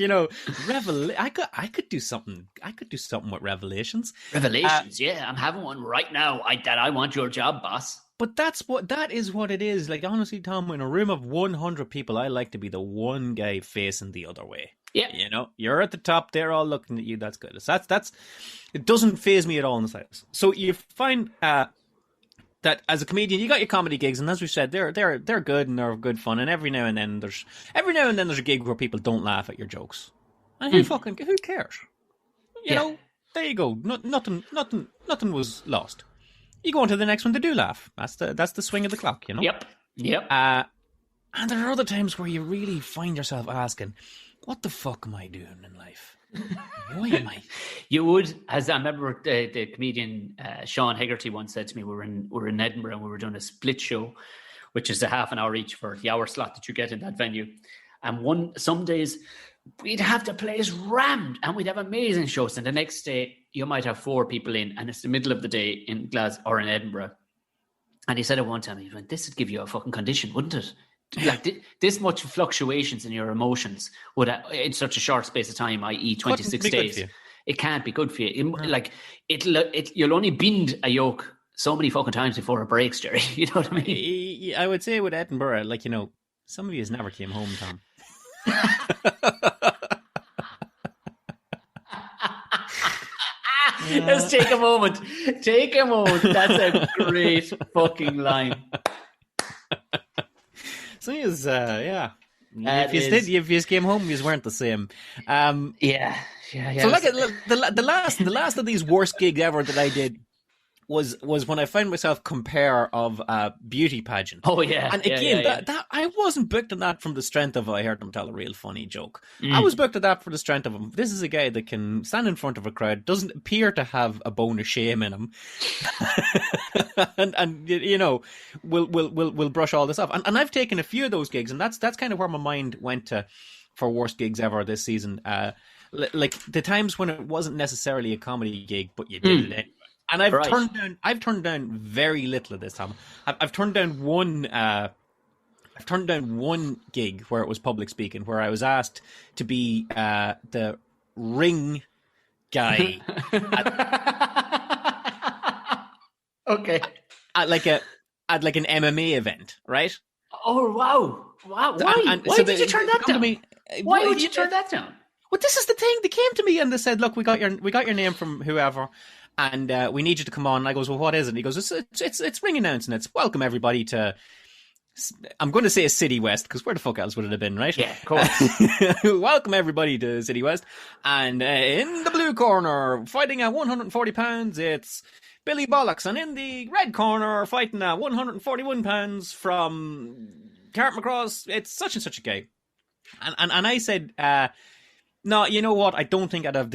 I could do something. I could do something with Revelations. Revelations, yeah. I'm having one right now. I want your job, boss. But that is what it is. Like, honestly, Tom, in a room of 100 people, I like to be the one guy facing the other way. Yeah. You're at the top, they're all looking at you. That's good. That's it doesn't faze me at all in the slightest. So you find that as a comedian, you got your comedy gigs, and as we said, they're good and they're good fun. And every now and then there's a gig where people don't laugh at your jokes. And who cares? You know, there you go. Nothing was lost. You go on to the next one, they do laugh. That's the swing of the clock, you know? Yep. And there are other times where you really find yourself asking, what the fuck am I doing in life? Why am I? You would, as I remember the comedian Sean Hegarty once said to me, we were in Edinburgh and we were doing a split show, which is a half an hour each for the hour slot that you get in that venue. And some days we'd have the place rammed and we'd have amazing shows. And the next day you might have 4 people in and it's the middle of the day in Glasgow or in Edinburgh. And he said at one time, he went, this would give you a fucking condition, wouldn't it? Like this much fluctuations in your emotions would in such a short space of time, i.e. 26 days. It can't be good for you. You'll only bend a yoke so many fucking times before it breaks, Gerry. You know what I mean? I would say with Edinburgh, like, you know, some of you never came home, Tom. Let's take a moment. Take a moment. That's a great fucking line. So yeah. If you came home, you weren't the same. Yeah. So like the last of these worst gigs ever that I did was when I found myself compare of a beauty pageant. Oh yeah. And again, that I wasn't booked on that from the strength of I heard them tell a real funny joke. I was booked at that for the strength of him. This is a guy that can stand in front of a crowd, doesn't appear to have a bone of shame in him, and you know, will brush all this off. And I've taken a few of those gigs, and that's kind of where my mind went to for worst gigs ever this season. Like the times when it wasn't necessarily a comedy gig, but you did it anyway. And I've turned down very little of this time. I've turned down one gig where it was public speaking, where I was asked to be the ring guy. Okay. At like an MMA event, right? Oh wow! Why? Why did you turn that down? Why would you turn that down? Well, this is the thing. They came to me and they said, "Look, we got your name from whoever." And we need you to come on. And I goes, well, what is it? And he goes, it's ring announcing. It's welcome everybody to. I'm going to say City West because where the fuck else would it have been, right? Yeah, of course. Welcome everybody to City West. And in the blue corner, fighting at 140 pounds, it's Billy Bollocks, and in the red corner, fighting at 141 pounds from Carrickmacross, it's such and such a guy. And I said, no, you know what? I don't think I'd have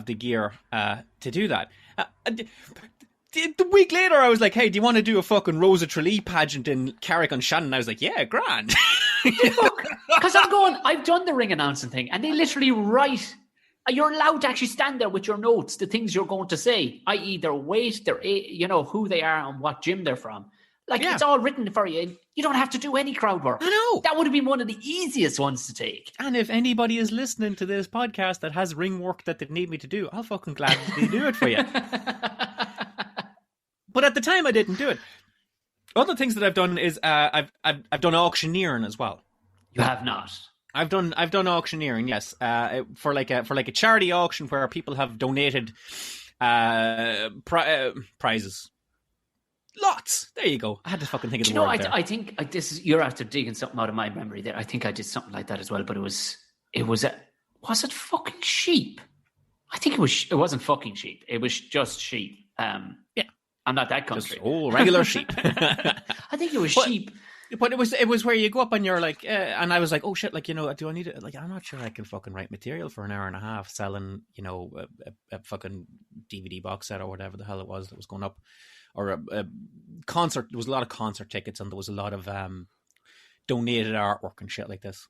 the gear to do that. The week later, I was like, hey, do you want to do a fucking Rosa Tralee pageant in Carrick-on-Shannon? I was like, yeah, grand. Because I've done the ring announcing thing, and they literally write. You're allowed to actually stand there with your notes, the things you're going to say, i.e. their weight, who they are and what gym they're from. It's all written for you. You don't have to do any crowd work. I know. That would have been one of the easiest ones to take. And if anybody is listening to this podcast that has ring work that they need me to do, I'll fucking gladly do it for you. But at the time, I didn't do it. Other things that I've done is I've done auctioneering as well. You have not. I've done auctioneering, yes, for like a charity auction where people have donated prizes. Lots. There you go. I had to fucking think of the word there. I think you're after digging something out of my memory there. I think I did something like that as well, but was it fucking sheep? I think it wasn't fucking sheep. It was just sheep. Yeah. I'm not that country. Just regular sheep. I think it was sheep. But it was where you go up and you're like, and I was like, oh shit, like, you know, do I need it? Like, I'm not sure I can fucking write material for an hour and a half selling, you know, a fucking DVD box set or whatever the hell it was that was going up. Or a concert. There was a lot of concert tickets and there was a lot of donated artwork and shit like this.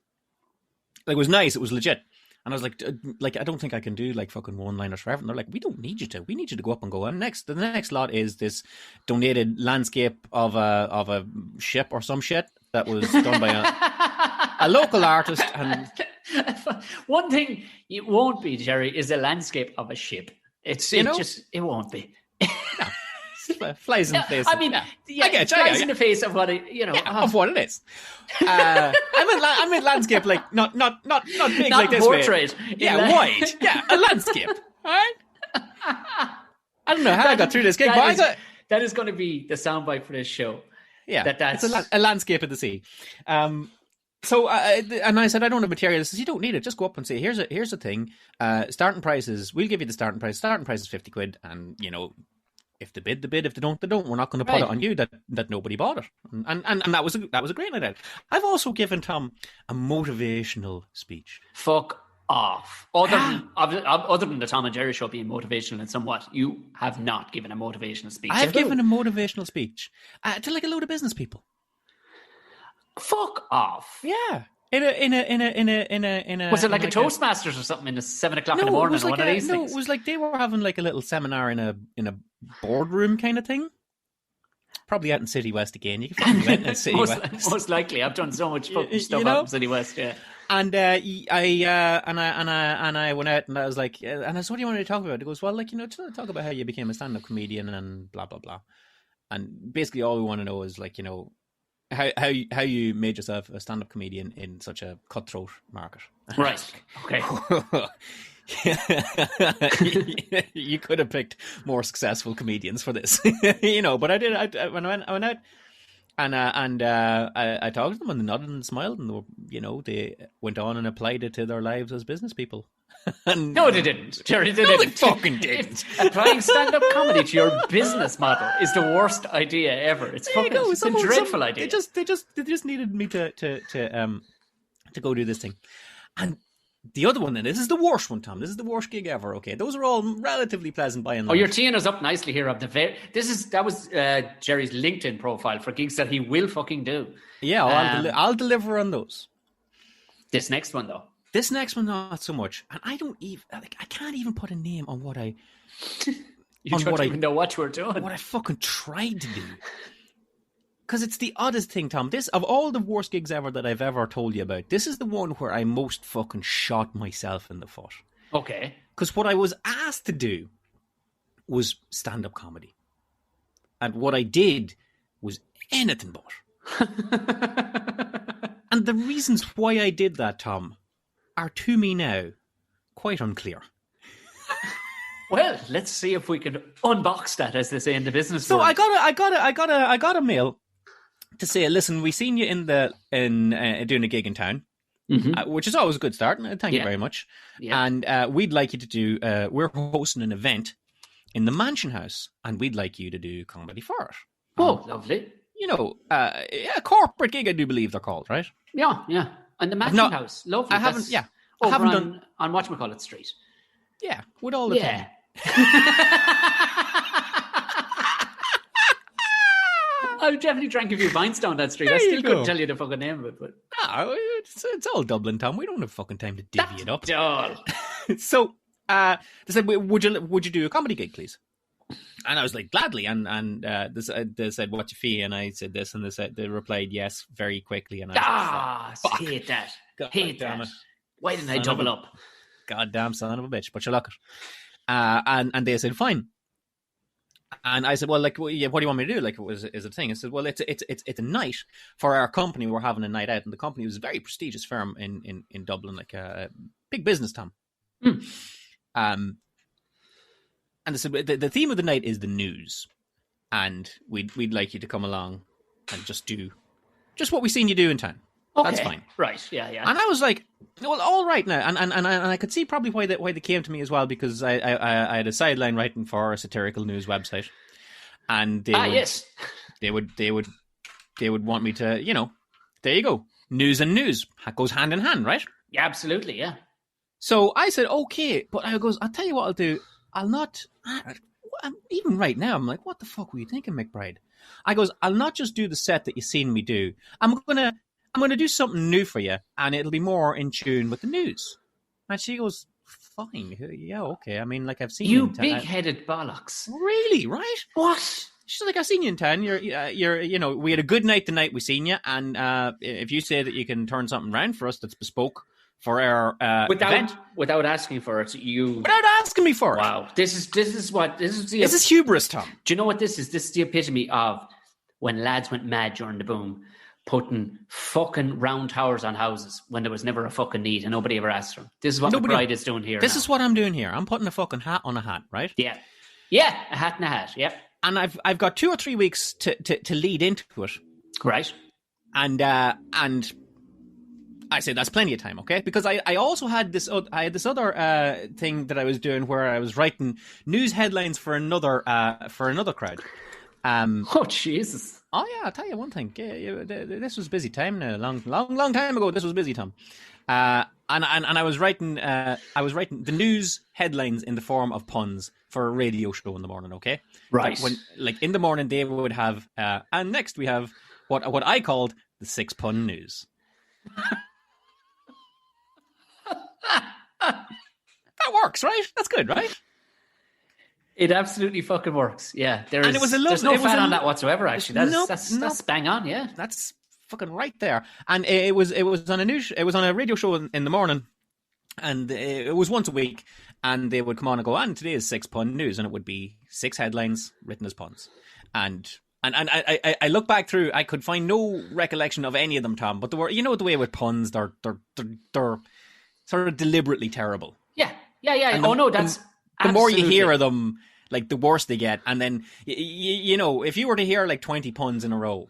Like, it was nice. It was legit. And I was like, I don't think I can do like fucking one-liners forever. And they're like, we don't need you to. We need you to go up and go. And the next lot is this donated landscape of a ship or some shit that was done by a local artist. And one thing it won't be, Gerry, is the landscape of a ship. It won't be. Flies in the face. I mean, flies in the face of what of what it is. I meant landscape, like not big not like this portrait. Way. Yeah, wide. Yeah, a landscape. All right. I don't know how I got through this gig, but that is going to be the soundbite for this show. Yeah, that's a landscape of the sea. So and I said, I don't have material. He says, you don't need it. Just go up and say, here's a thing. Starting prices. We'll give you the starting price. Starting price is 50 quid, and you know. if they bid, they bid. If they don't, they don't. We're not going to put it on you that nobody bought it. And that was a great night out. I've also given Tom a motivational speech. Fuck off. Other than the Tom and Gerry show being motivational and somewhat, you have not given a motivational speech. I've given a motivational speech to like a load of business people. Fuck off. Yeah. In a was it like a Toastmasters or something in the 7 o'clock in the morning? One of these things? It was like they were having like a little seminar in a boardroom kind of thing. Probably out in City West again. You can find me in City West. Most likely, I've done so much fucking stuff out in City West. Yeah. And I went out and I was like, and I said, what do you want to talk about? He goes, well, like, talk about how you became a stand-up comedian and blah blah blah. And basically, all we want to know is like, how you made yourself a stand-up comedian in such a cutthroat market. Right. Okay. You could have picked more successful comedians for this, but I did. When I went out and I talked to them and they nodded and smiled and they went on and applied it to their lives as business people. And no, they didn't. Gerry, they didn't. They fucking didn't. Applying stand-up comedy to your business model is the worst idea ever. It's a dreadful idea. They just needed me to go do this thing. And the other one, and this is the worst one, Tom. This is the worst gig ever. Okay, those are all relatively pleasant by and large. Oh, you're teeing us up nicely here. That was Gerry's LinkedIn profile for gigs that he will fucking do. Yeah, I'll deliver on those. This next one, though. This next one, not so much. And I don't even, I can't even put a name on what I... You don't even know what you were doing. What I fucking tried to do. Because it's the oddest thing, Tom. This, of all the worst gigs ever that I've ever told you about, this is the one where I most fucking shot myself in the foot. Okay. Because what I was asked to do was stand-up comedy. And what I did was anything but. And the reasons why I did that, Tom, are to me now quite unclear. Well, let's see if we can unbox that, as they say in the business world. So I got a mail to say, listen, we seen you in doing a gig in town, which is always a good start. Thank you very much. Yeah. And we'd like you to do. We're hosting an event in the Mansion House, and we'd like you to do comedy for it. Oh, lovely. A corporate gig, I do believe they're called, right? Yeah. And the Mansion House, lovely. I haven't. Yeah, I haven't done on whatchamacallit Street. Yeah, with all the time. I definitely drank a few pints down that street. I still couldn't tell you the fucking name of it, but no, it's all Dublin, Tom. We don't have fucking time to divvy it up. Dull. So they said, would you do a comedy gig, please? And I was like, gladly. And they said, what's your fee? And I said this, and they replied yes very quickly. And I hate that. Hate that. Why didn't I double up? Goddamn son of a bitch! But you look it. And they said fine. And I said, well, like, what do you want me to do? Like, is it a thing? I said, well, it's a night for our company. We're having a night out, and the company was a very prestigious firm in Dublin, like a big business, Tom. And they said the theme of the night is the news, and we'd like you to come along and just do what we seen you do in town. Okay. That's fine. Right, yeah. And I was like, well, all right now. And I could see probably why they came to me as well, because I had a sideline writing for a satirical news website. And they would want me to, there you go. News and news goes hand in hand, right? Yeah, absolutely, yeah. So I said, okay, but I'll tell you what I'll do. I'll not, even right now, I'm like, what the fuck were you thinking, McBride? I goes, I'll not just do the set that you've seen me do. I'm going to do something new for you, and it'll be more in tune with the news. And she goes, fine. Yeah, okay. I mean, like, I've seen you in town. You big-headed bollocks. Really, right? What? She's like, I've seen you in town. You're, we had a good night the night we seen you, and if you say that you can turn something around for us that's bespoke for our event. Without asking for it, Without asking me for it. Wow. This is hubris, Tom. Do you know what this is? This is the epitome of when lads went mad during the boom, putting fucking round towers on houses when there was never a fucking need and nobody ever asked for them. This is what McBride is doing here. This is what I'm doing here. I'm putting a fucking hat on a hat, right? Yeah. Yeah, a hat and a hat, yep. And I've got 2 or 3 weeks to lead into it. Right. And I say that's plenty of time, okay? Because I also had this other thing that I was doing where I was writing news headlines for another crowd. Oh Jesus! Oh yeah, I'll tell you one thing. This was busy time now. Long time ago. This was busy time. And I was writing the news headlines in the form of puns for a radio show in the morning. Okay, right. When in the morning they would have, and next we have what I called the 6 pun news. That works, right? That's good, right? It absolutely fucking works. Yeah, there's no fat on that whatsoever. Actually, that's bang on. Yeah, that's fucking right there. And it was on a radio show in the morning, and it was once a week. And they would come on and go, and today is 6 pun news, and it would be 6 headlines written as puns. And I look back through, I could find no recollection of any of them, Tom. But the way with puns, they're sort of deliberately terrible. Yeah. And the more you hear of them, like the worse they get. And then if you were to hear like 20 puns in a row,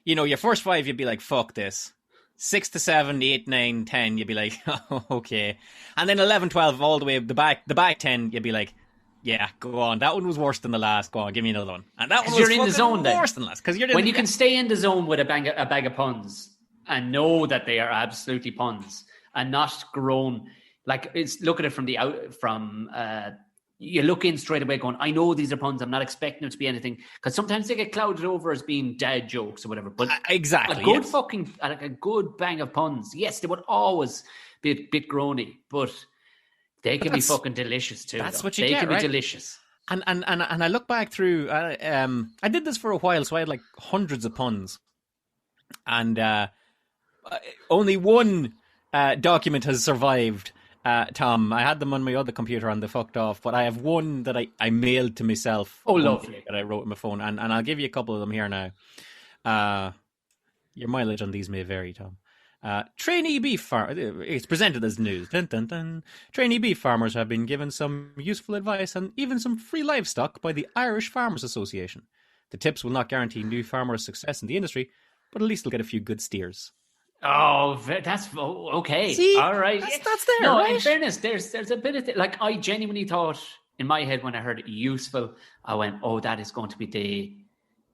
your first 5 you'd be like, fuck this. 6 to 7, 8, 9, 10, you'd be like, oh, okay. And then 11, 12, all the way the back 10, you'd be like, yeah, go on. That one was worse than the last. Go on, give me another one. And that one was in the zone, worse than last. When you can stay in the zone with a bag of puns and know that they are absolutely puns and not grown, like look at it you look in straight away going, I know these are puns. I'm not expecting them to be anything, because sometimes they get clouded over as being dad jokes or whatever. But exactly, a good bang of puns. Yes, they would always be a bit groany, but they can be fucking delicious too. That's though. What you they get, can right? be delicious. And I look back through. I did this for a while, so I had like hundreds of puns, and only one document has survived. Tom, I had them on my other computer and they fucked off, but I have one that I mailed to myself. Oh, lovely. That I wrote on my phone, and I'll give you a couple of them here now. Your mileage on these may vary, Tom. Trainee beef farm. It's presented as news. Dun, dun, dun. Trainee beef farmers have been given some useful advice and even some free livestock by the Irish Farmers Association. The tips will not guarantee new farmers' success in the industry, but at least they'll get a few good steers. Oh, that's okay. See, all right. That's there. No, right? In fairness, there's a bit of like I genuinely thought in my head when I heard useful, I went, "Oh, that is going to be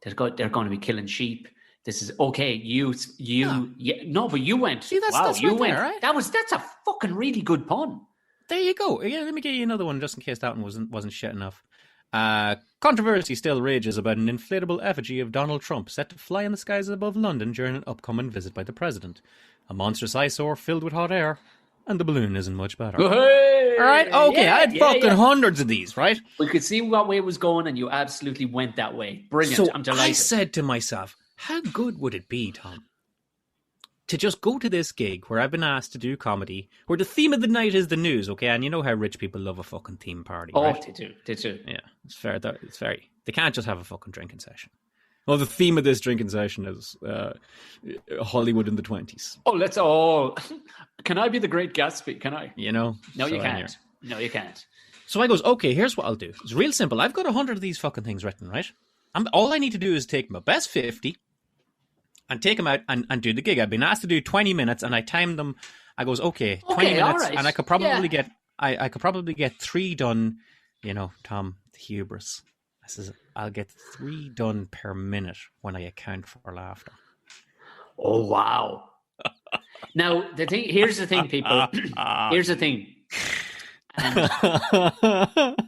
they're going to be killing sheep. This is okay." But you went. See, that's you right went. There, right? That's a fucking really good pun. There you go. Yeah, let me get you another one just in case that one wasn't shit enough. Controversy still rages about an inflatable effigy of Donald Trump set to fly in the skies above London during an upcoming visit by the president. A monstrous eyesore filled with hot air, and the balloon isn't much better. Hey! All right, okay, I had fucking hundreds of these, right? We could see what way it was going, and you absolutely went that way. Brilliant. So I'm delighted. I said to myself, how good would it be, Tom, to just go to this gig where I've been asked to do comedy, where the theme of the night is the news, okay? And you know how rich people love a fucking theme party, right? Oh, they do. Yeah, it's fair. It's very... They can't just have a fucking drinking session. Well, the theme of this drinking session is Hollywood in the 20s. Oh, let's all... Can I be the Great Gatsby? Can I? No, you can't. No, you can't. So I goes, okay, here's what I'll do. It's real simple. I've got 100 of these fucking things written, right? All I need to do is take my best 50... and take them out and do the gig. I've been asked to do 20 minutes and I timed them. I goes, okay 20 minutes. Right. And I could probably get, I could probably get 3 done, Tom, the hubris. I says, I'll get 3 done per minute when I account for laughter. Oh, wow. Now, here's the thing, people. Here's the thing. And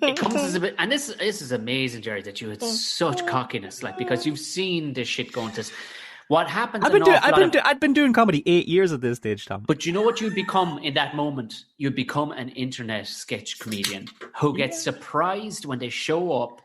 it comes as a bit, and this is amazing, Gerry, that you had such cockiness, like, because you've seen this shit going to... What happens? I've been doing comedy 8 years at this stage, Tom. But you know what you'd become in that moment? You'd become an internet sketch comedian who gets surprised when they show up,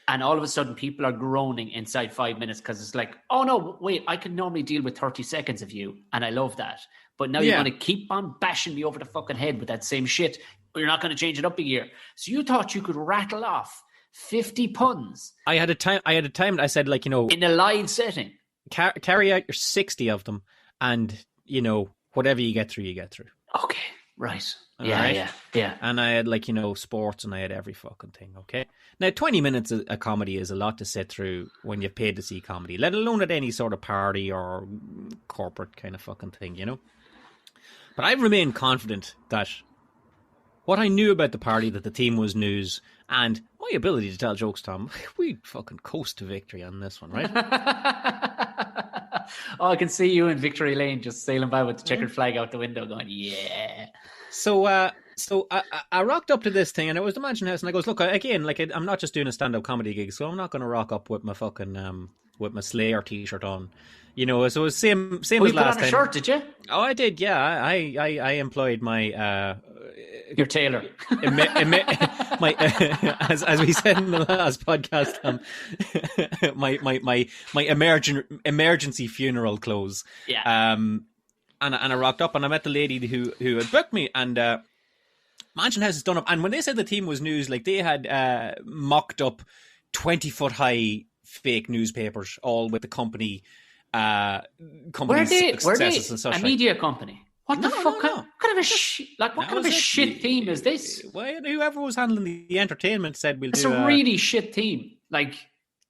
and all of a sudden people are groaning inside 5 minutes because it's like, oh no, wait, I can normally deal with 30 seconds of you, and I love that. But now you're going to keep on bashing me over the fucking head with that same shit. You're not going to change it up a year. So you thought you could rattle off 50 puns. I had a time. I said, like, in a live setting. Carry out your 60 of them, and whatever you get through, you get through. Okay, right. Yeah. And I had sports, and I had every fucking thing. Okay, now 20 minutes of a comedy is a lot to sit through when you've paid to see comedy, let alone at any sort of party or corporate kind of fucking thing, But I remain confident that what I knew about the party, that the team was news, and my ability to tell jokes, Tom, we fucking coast to victory on this one, right? Oh, I can see you in Victory Lane just sailing by with the checkered flag out the window going, yeah. So I rocked up to this thing, and it was the Mansion House, and I goes, look, again, like, I'm not just doing a stand-up comedy gig, so I'm not going to rock up with my fucking, with my Slayer t-shirt on. You know, so it was same as last time. You put on a shirt, did you? Oh, I did, yeah. I employed my... Your tailor. As we said in the last podcast, my emergency funeral clothes. Yeah. And I rocked up, and I met the lady who had booked me, and Mansion House is done up. And when they said the team was news, like, they had mocked up 20-foot high fake newspapers, all with the company's successes and such. A media company? What the fuck? No. What kind of a shit team is this? Well, whoever was handling the entertainment said we'll do. It's a really shit team. Like,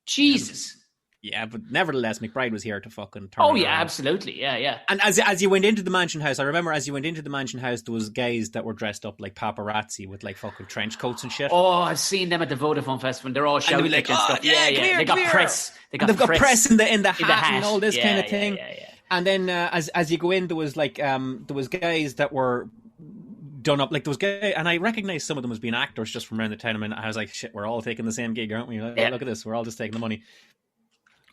Jesus. Yeah, but nevertheless, McBride was here to fucking turn. Oh it yeah, around. Absolutely, yeah. And as you went into the Mansion House, I remember as you went into the Mansion House, there was guys that were dressed up like paparazzi with like fucking trench coats and shit. Oh, I've seen them at the Vodafone Festival. They're all shouting like, and stuff. Yeah. They got press. They've got press in the hat and all this kind of thing. Yeah. And then as you go in, there was like there was guys that were done up, like those guys, and I recognized some of them as being actors just from around the town. I was like, shit, we're all taking the same gig, aren't we? Like, oh, look at this, we're all just taking the money.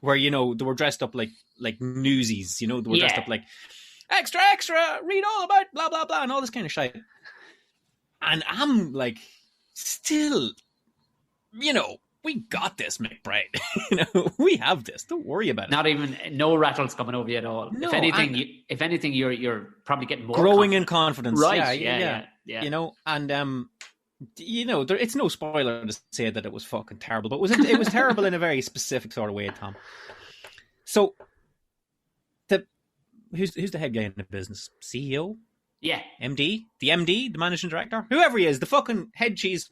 Where, you know, they were dressed up like newsies, you know, they were dressed up like extra, read all about blah blah blah and all this kind of shit. And I'm like, still, you know, we got this, McBride. You know, we have this. Don't worry about it. Not even no rattles coming over you at all. No, if anything, you're probably getting more growing in confidence. Right? Yeah. You know, and you know, it's no spoiler to say that it was fucking terrible, but it was terrible in a very specific sort of way, Tom. So, who's the head guy in the business? CEO? Yeah. MD? The managing director? Whoever he is, the fucking head cheese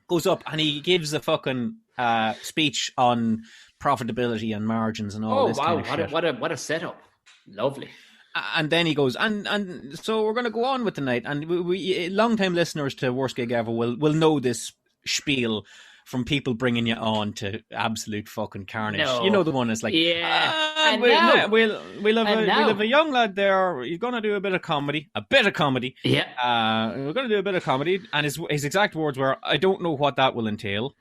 goes up and he gives a fucking speech on profitability and margins and all this kind of shit. What a setup. Lovely. And then he goes, and so we're going to go on with the night. And we long-time listeners to Worst Gig Ever will know this spiel from people bringing you on to absolute fucking carnage. No. You know the one that's like, and we'll have a young lad there. He's going to do a bit of comedy. Yeah. We're going to do a bit of comedy. And his exact words were, I don't know what that will entail.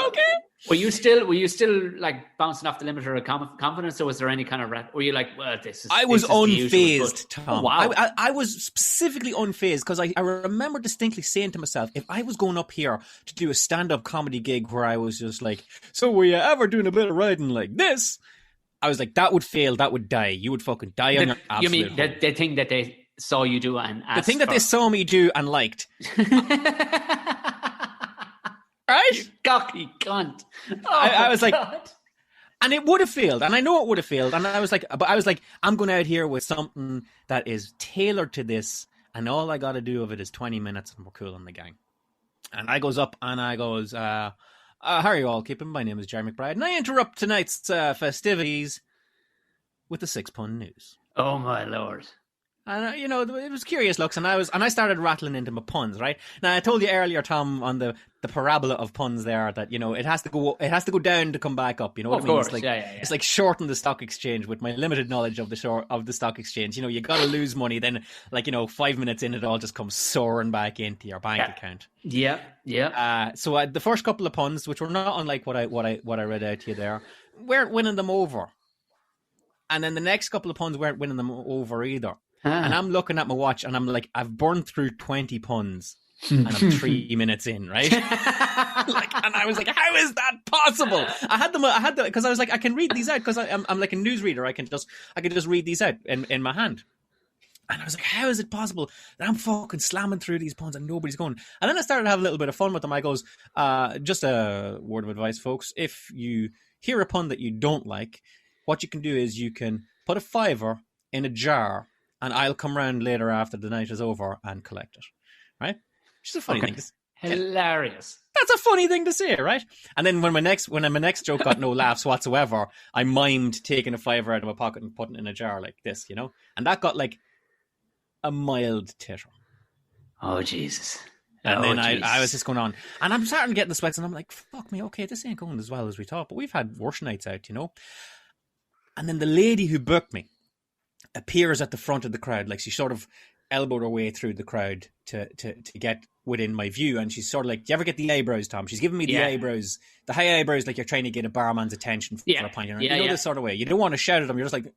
Okay. Were you still like bouncing off the limiter of confidence, or was there any kind of were you like, well, this is... I was unfazed, Tom. Oh, wow. I was specifically unfazed because I remember distinctly saying to myself, if I was going up here to do a stand-up comedy gig where I was just like, so were you ever doing a bit of writing like this? I was like, that would fail, that would die. You would fucking die on your absolute... You mean the thing that they saw you do and asked the thing that they saw me do and liked. Right? You cocky cunt. I was like, God. and it would have failed, and I know it would have failed, and I was like, I'm going out here with something that is tailored to this, and all I got to do of it is 20 minutes, and we're cool on the gang. And I goes up, and I goes, how are you all keeping? My name is Gerry McBride, and I interrupt tonight's festivities with the 6 pun news. Oh my lord. And you know, it was curious looks, and I started rattling into my puns. Right now, I told you earlier, Tom, on the parabola of puns there, that, you know, it has to go down to come back up. You know what I mean? Course. It's like, yeah. It's like shorten the stock exchange. With my limited knowledge of the stock exchange, you know, you got to lose money. Then, like, you know, 5 minutes in, it all just comes soaring back into your bank account. Yeah. So the first couple of puns, which were not unlike what I read out to you there, weren't winning them over, and then the next couple of puns weren't winning them over either. And I'm looking at my watch, and I'm like, I've burned through 20 puns, and I'm 3 minutes in, right? And I was like, how is that possible? I had them because I was like, I can read these out because I'm like a newsreader. I can just read these out in my hand. And I was like, how is it possible that I'm fucking slamming through these puns and nobody's going? And then I started to have a little bit of fun with them. I goes, just a word of advice, folks. If you hear a pun that you don't like, what you can do is you can put a $5 in a jar, and I'll come round later after the night is over and collect it. Right? Which is a funny thing. Hilarious. That's a funny thing to say, right? And then when my next joke got no laughs whatsoever, I mimed taking a fiver out of my pocket and putting it in a jar like this, you know? And that got like a mild titter. Oh, Jesus. And then I was just going on. And I'm starting getting the sweats and I'm like, fuck me, okay, this ain't going as well as we thought. But we've had worse nights out, you know? And then the lady who booked me appears at the front of the crowd. Like she sort of elbowed her way through the crowd to get within my view, and she's sort of like, do you ever get the eyebrows, Tom? She's giving me the eyebrows, the high eyebrows, like you're trying to get a barman's attention for a pint. You know, this sort of way. You don't want to shout at them, you're just like,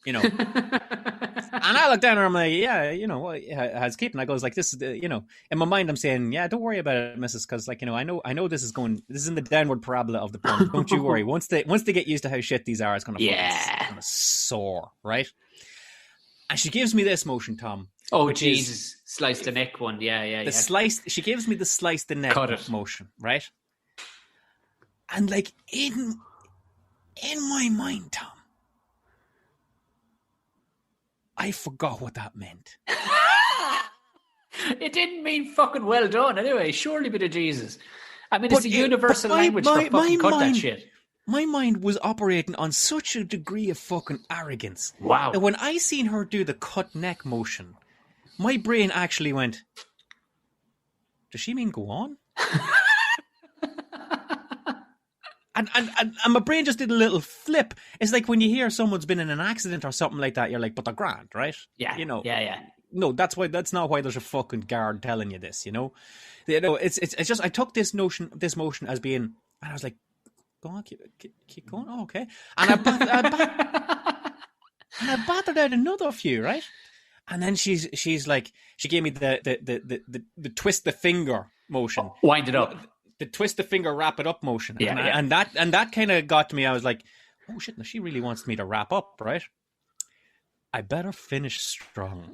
you know. And I look down and I'm like, yeah, you know, housekeeping. I goes like, this is the, you know, in my mind I'm saying, yeah, don't worry about it, missus, because like, you know, I know this is in the downward parabola of the pond. Don't you worry. Once they get used to how shit these are, it's gonna soar, right? And she gives me this motion, Tom. Oh, Jesus. Slice the neck one. Yeah. She gives me the slice the neck motion, right? And like in my mind, Tom, I forgot what that meant. It didn't mean fucking well done anyway. Surely bit of Jesus. I mean, it's a universal language for fucking cut that shit. My mind was operating on such a degree of fucking arrogance. Wow. And when I seen her do the cut neck motion, my brain actually went, does she mean go on? and my brain just did a little flip. It's like when you hear someone's been in an accident or something like that, you're like, but they're grand, right? Yeah. You know. Yeah. No, that's not why there's a fucking guard telling you this, you know? You know, it's just, I took this motion as being, and I was like, go on, keep going. Oh, okay. And I battered out another few, right? And then she's like, she gave me the twist the finger motion. Wind it up. The twist the finger, wrap it up motion. Yeah, and that kind of got to me. I was like, oh shit, she really wants me to wrap up, right? I better finish strong.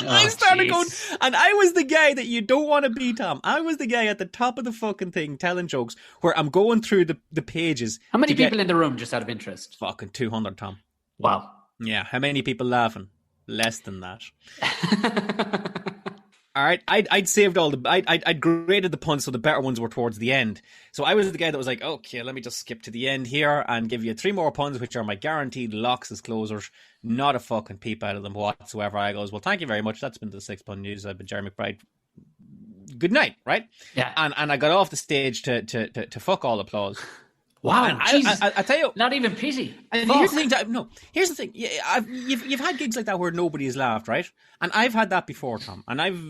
I started going, and I was the guy that you don't want to be, Tom. I was the guy at the top of the fucking thing telling jokes where I'm going through the pages. How many people in the room, just out of interest? Fucking 200, Tom. Wow. Yeah, how many people laughing? Less than that. All right, I'd saved all I'd graded the puns so the better ones were towards the end. So I was the guy that was like, okay, let me just skip to the end here and give you 3 more puns, which are my guaranteed locks as closers. Not a fucking peep out of them whatsoever. I goes, well, thank you very much. That's been the 6 pun news. I've been Gerry McBride. Good night, right? Yeah. And I got off the stage to fuck all applause. Wow, I tell you, not even pity. And here's the thing. You've had gigs like that where nobody has laughed, right? And I've had that before, Tom. And I've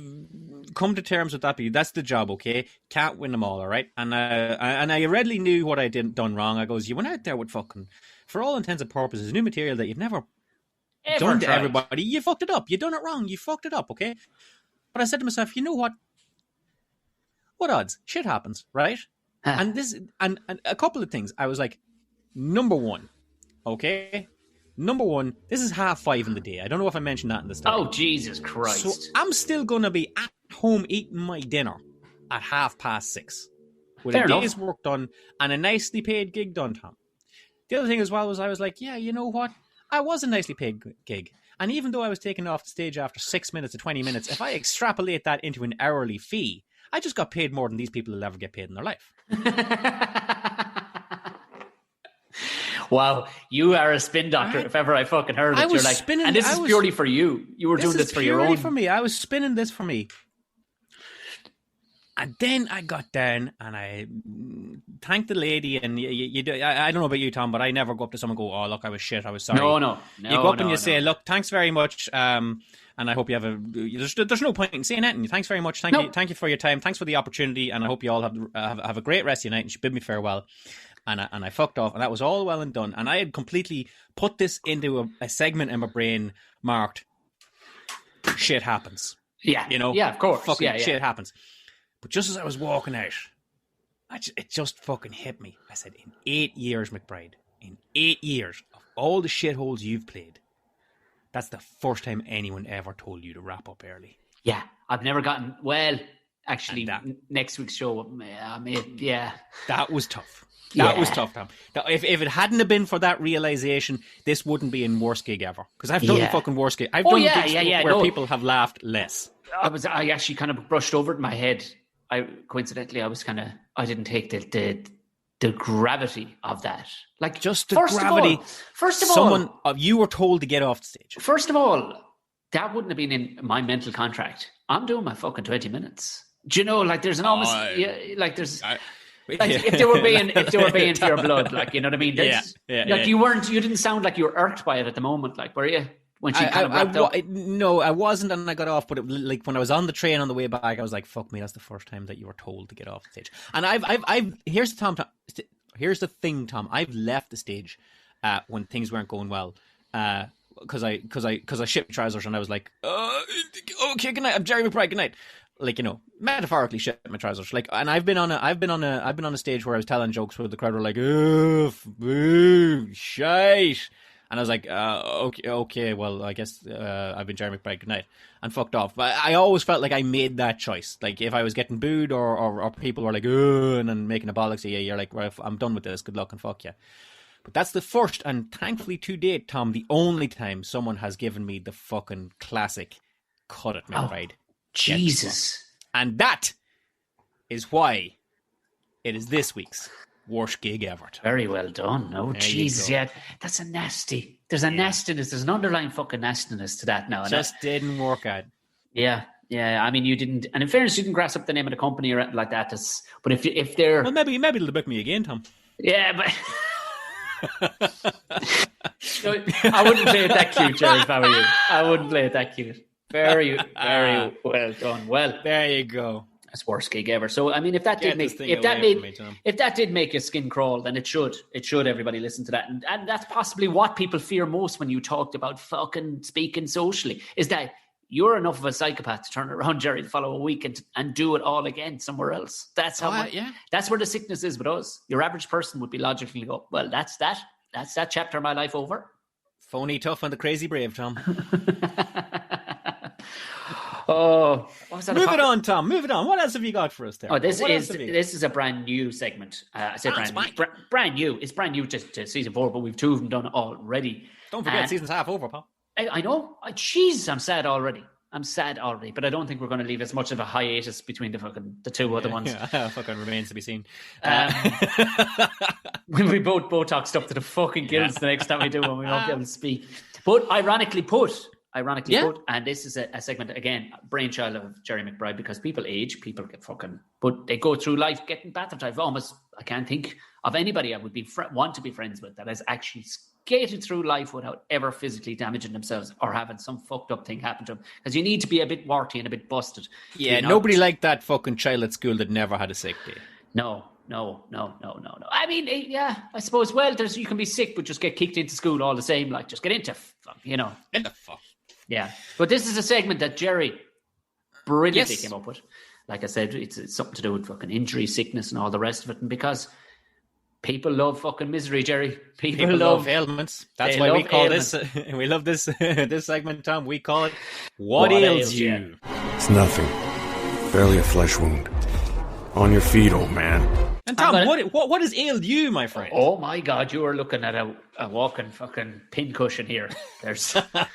come to terms with that. But that's the job, okay? Can't win them all, all right? And I readily knew what I done wrong. I goes, you went out there with fucking, for all intents and purposes, new material that you've never done to everybody. You fucked it up. You done it wrong. You fucked it up, okay? But I said to myself, you know what? What odds? Shit happens, right? And this and a couple of things. I was like, number one, this is 5:30 in the day. I don't know if I mentioned that in the start. Oh, Jesus Christ. So I'm still going to be at home eating my dinner at 6:30 with a day's work done and a nicely paid gig done, Tom. The other thing as well was I was like, yeah, you know what? I was a nicely paid gig. And even though I was taken off the stage after 6 minutes to 20 minutes, if I extrapolate that into an hourly fee, I just got paid more than these people will ever get paid in their life. Wow, you are a spin doctor if ever I fucking heard it. You're like, spinning, and this is purely for you. You were doing this for your own. For me. I was spinning this for me. And then I got down and I thanked the lady. And I don't know about you, Tom, but I never go up to someone and go, oh, look, I was shit. I was sorry. No. You go up and you say, look, thanks very much. And I hope you have there's no point in saying anything. Thanks very much. Thank you for your time. Thanks for the opportunity. And I hope you all have a great rest of your night. And she bid me farewell. And I fucked off. And that was all well and done. And I had completely put this into a segment in my brain marked, shit happens. Yeah. You know? Yeah, of course. Fucking shit happens. But just as I was walking out, it just fucking hit me. I said, in 8 years, McBride, in 8 years of all the shitholes you've played, that's the first time anyone ever told you to wrap up early. Yeah, I've never gotten, actually, next week's show, yeah. That was tough. That was tough, Tom. If it hadn't have been for that realization, this wouldn't be in worst gig ever. Because I've done the fucking worst gig. I've done gigs where people have laughed less. I actually kind of brushed over it in my head. I didn't take the gravity of that. Like, just the gravity. First of all, you were told to get off the stage. First of all, that wouldn't have been in my mental contract. I'm doing my fucking 20 minutes. Do you know, like, there's an almost, if they were paying for your blood, like, you know what I mean? You didn't sound like you were irked by it at the moment, like, were you? When she kind of wrapped up? No, I wasn't, and I got off. But like when I was on the train on the way back, I was like, "Fuck me, that's the first time that you were told to get off the stage." And here's the thing, Tom. I've left the stage when things weren't going well, because I shipped trousers, and I was like, "Okay, good night. I'm Gerry McBride. Good night." Like, you know, metaphorically shit my trousers. Like, and I've been on a stage where I was telling jokes where the crowd were like, shite. And I was like, okay, well, I guess I've been Gerry McBride, good night, and fucked off. But I always felt like I made that choice. Like, if I was getting booed or people were like, and then making a bollocks of you, you're like, well, I'm done with this, good luck and fuck you. But that's the first, and thankfully to date, Tom, the only time someone has given me the fucking classic cut it, McBride. Jesus. And that is why it is this week's worst gig ever. Very well done. Oh, Jesus, yeah. That's a nasty. There's a nastiness. There's an underlying fucking nastiness to that now. Just didn't work out. Yeah. I mean, you didn't. And in fairness, you didn't grasp up the name of the company or anything like that. But if they're... Well, maybe it'll book me again, Tom. Yeah, but... I wouldn't play it that cute, Gerry, if I were you. I wouldn't play it that cute. Very, very well done. Well, there you go. That's worst gig ever. So, I mean, if that did make your skin crawl, then it should everybody listen to that. And that's possibly what people fear most when you talked about fucking speaking socially, is that you're enough of a psychopath to turn around, Gerry, the following week and do it all again somewhere else. That's how that's where the sickness is with us. Your average person would be logically go, well, that's that chapter of my life over. Phony tough and the crazy brave, Tom. Oh, what was that? Move it on, Tom. Move it on. What else have you got for us there? Oh, this is a brand new segment. I said brand new. It's brand new to season 4, but we've 2 of them done already. Don't forget, season's half over, pal. I know. Jesus, I'm sad already. But I don't think we're going to leave as much of a hiatus between the 2 other ones. Yeah, fucking remains to be seen. We both talk stuff to the fucking gills the next time we do when we won't be able to speak. But ironically put, and this is a segment, again, brainchild of Gerry McBride, because people age, people get fucking, but they go through life getting battered. I can't think of anybody I would want to be friends with that has actually skated through life without ever physically damaging themselves or having some fucked up thing happen to them. Because you need to be a bit warty and a bit busted. Yeah, nobody liked that fucking child at school that never had a sick day. No. I mean, I suppose, well, you can be sick, but just get kicked into school all the same. Like, just get into, In the fuck. Yeah. But this is a segment that Gerry brilliantly came up with. Like I said, it's something to do with fucking injury, sickness, and all the rest of it. And because people love fucking misery, Gerry. People love ailments. That's why we call this. We love this this segment, Tom. We call it "What Ails You." It's nothing. Barely a flesh wound. On your feet, old man. And Tom, what has ailed you, my friend? Oh my God, you are looking at a walking fucking pincushion here. There's, and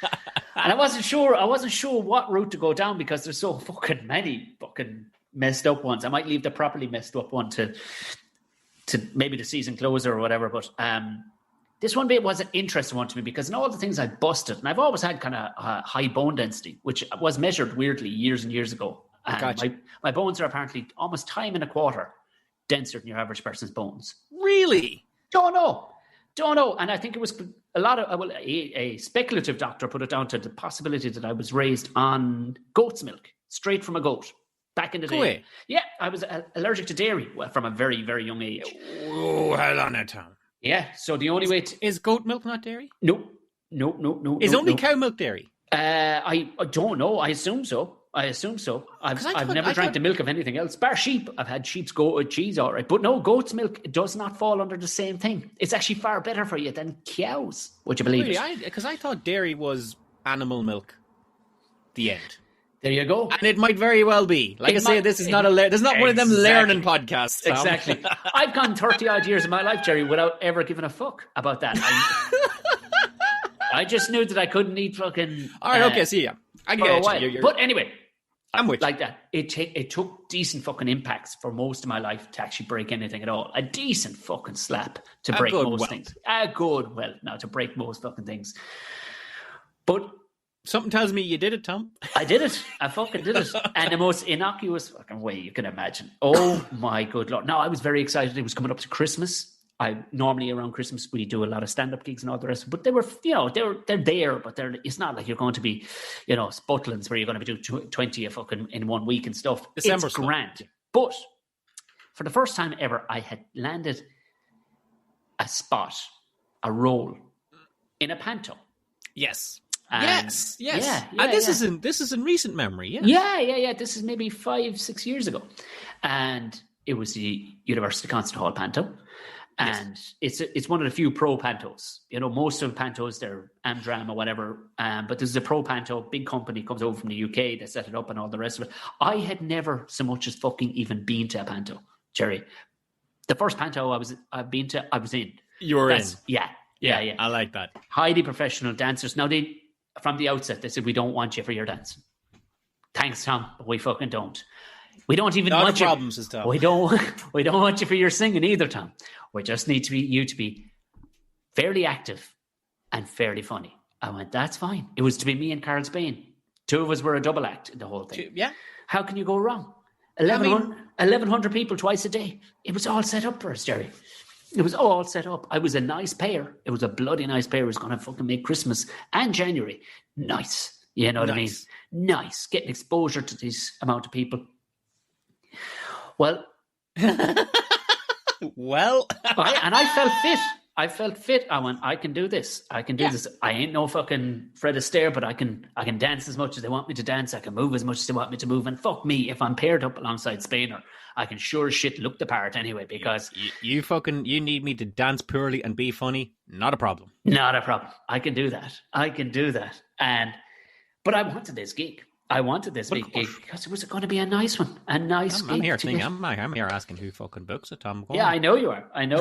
I wasn't sure what route to go down because there's so fucking many fucking messed up ones. I might leave the properly messed up one to maybe the season closer or whatever. But this one bit was an interesting one to me because in all the things I busted, and I've always had kind of high bone density, which was measured weirdly years and years ago. And gotcha. My bones are apparently almost time and a quarter denser than your average person's bones. Really? Don't know. And I think it was a speculative doctor put it down to the possibility that I was raised on goat's milk, straight from a goat, back in the day. Way. Yeah, I was allergic to dairy from a very, very young age. Oh, hold on now, Tom. Yeah, so the only way is goat milk not dairy? No. Is only cow milk dairy? I don't know. I assume so. I've never drank the milk of anything else. Bar sheep. I've had sheep's goat cheese, all right. But no, goat's milk does not fall under the same thing. It's actually far better for you than cows. Would you believe it? Because I thought dairy was animal milk. The end. There you go. And it might very well be. Like this is not there's not one of them learning podcasts, Tom. Exactly. I've gone 30-odd years of my life, Gerry, without ever giving a fuck about that. I just knew that I couldn't eat fucking... All right, okay, see ya. I get it. But anyway, I'm with you. Like that. It took decent fucking impacts for most of my life to actually break anything at all. A decent fucking slap to break most things. A good welt now to break most fucking things. But something tells me you did it, Tom. I did it. I fucking did it. And the most innocuous fucking way you can imagine. Oh my good Lord. No, I was very excited. It was coming up to Christmas. Normally around Christmas we do a lot of stand-up gigs and all the rest. But they were, they're there, but it's not like you're going to be, Sputlands where you're going to be doing 20 fucking in 1 week and stuff. December it's grand. But for the first time ever, I had landed a role in a panto. Yes. Yes. Yeah, and this is in recent memory. Yeah. This is maybe 5-6 years ago, and it was the University Concert Hall panto. And it's one of the few pro pantos. Most of the pantos, they're Amdram or whatever. But there's a pro panto, big company comes over from the UK, they set it up and all the rest of it. I had never so much as fucking even been to a panto, Gerry. The first panto I've been to, I was in. You were in? Yeah. I like that. Highly professional dancers. Now, from the outset, they said, we don't want you for your dancing. Thanks, Tom, but we fucking don't. We don't even want you. Problems is Tom. We don't want you for your singing either, Tom. We just need you to be fairly active and fairly funny. I went, that's fine. It was to be me and Carl Spain. Two of us were a double act in the whole thing. Yeah. How can you go wrong? 1,100 people twice a day. It was all set up for us, Gerry. It was all set up. I was a nice payer. It was a bloody nice payer. It was going to fucking make Christmas and January nice. You know what I mean? Nice. Getting exposure to this amount of people. Well... I felt fit. I went, I can do this. I can do this. I ain't no fucking Fred Astaire, but I can dance as much as they want me to dance. I can move as much as they want me to move. And fuck me, if I'm paired up alongside Spainer, I can sure as shit look the part anyway, because... You need me to dance poorly and be funny? Not a problem. Not a problem. I can do that. But I wanted this gig. Big gig because it was going to be a nice one. A nice gig. I'm here asking who fucking books it, Tom. Yeah, I know you are. And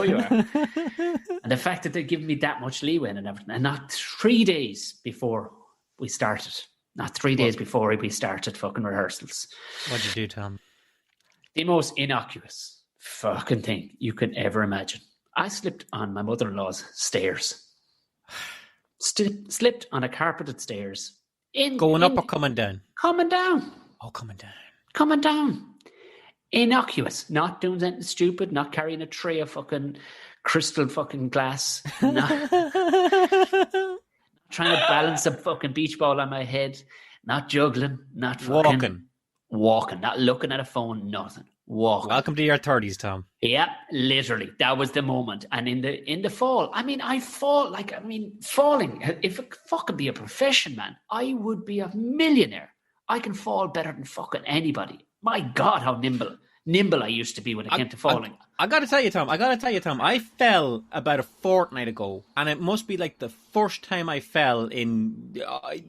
the fact that they're giving me that much leeway and everything. And not 3 days before we started. Fucking rehearsals. What'd you do, Tom? The most innocuous fucking thing you could ever imagine. I slipped on my mother-in-law's stairs. Slipped on a carpeted stairs. Going up or coming down? Coming down. Oh, coming down. Coming down. Innocuous. Not doing anything stupid. Not carrying a tray of fucking crystal fucking glass. Not trying to balance a fucking beach ball on my head. Not juggling. Not fucking... Walking. Not looking at a phone. Nothing. Walking. Welcome to your 30s, Tom. Yeah, literally. That was the moment. And in the fall, falling. If it fucking be a profession, man, I would be a millionaire. I can fall better than fucking anybody. My God, how nimble I used to be when it came to falling. I gotta tell you, Tom. I fell about a fortnight ago, and it must be like the first time I fell in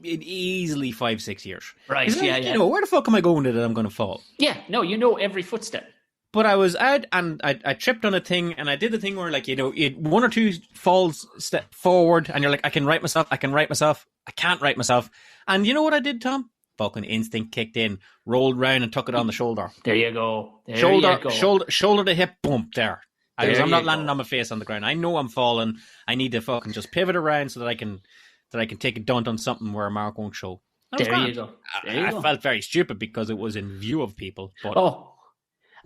easily 5-6 years. Right? Yeah. Where the fuck am I going that I'm going to fall? Yeah. No, every footstep. But I was out and I tripped on a thing, and I did the thing where, like, one or two falls step forward, and you're like, I can right myself. I can't right myself. And you know what I did, Tom? Fucking instinct kicked in, rolled round and took it on the shoulder. There you go. Shoulder to hip, bump there. I'm not landing on my face on the ground. I know I'm falling. I need to fucking just pivot around so that I can take a dunt on something where a mark won't show. There you go. I felt very stupid because it was in view of people. But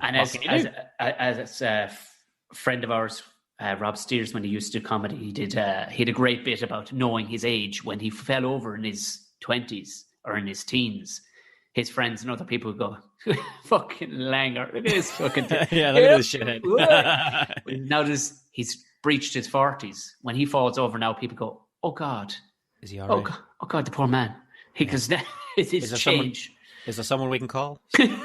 and as a friend of ours, Rob Steers, when he used to do comedy, he had a great bit about knowing his age when he fell over in his 20s. Or in his teens, his friends and other people would go, fucking langer. Look at this fucking thing. Yeah, look at this shithead. Now he's breached his 40s. When he falls over now, people go, oh God. Is he all right? Oh God, the poor man. Because it's change. Is there someone we can call? And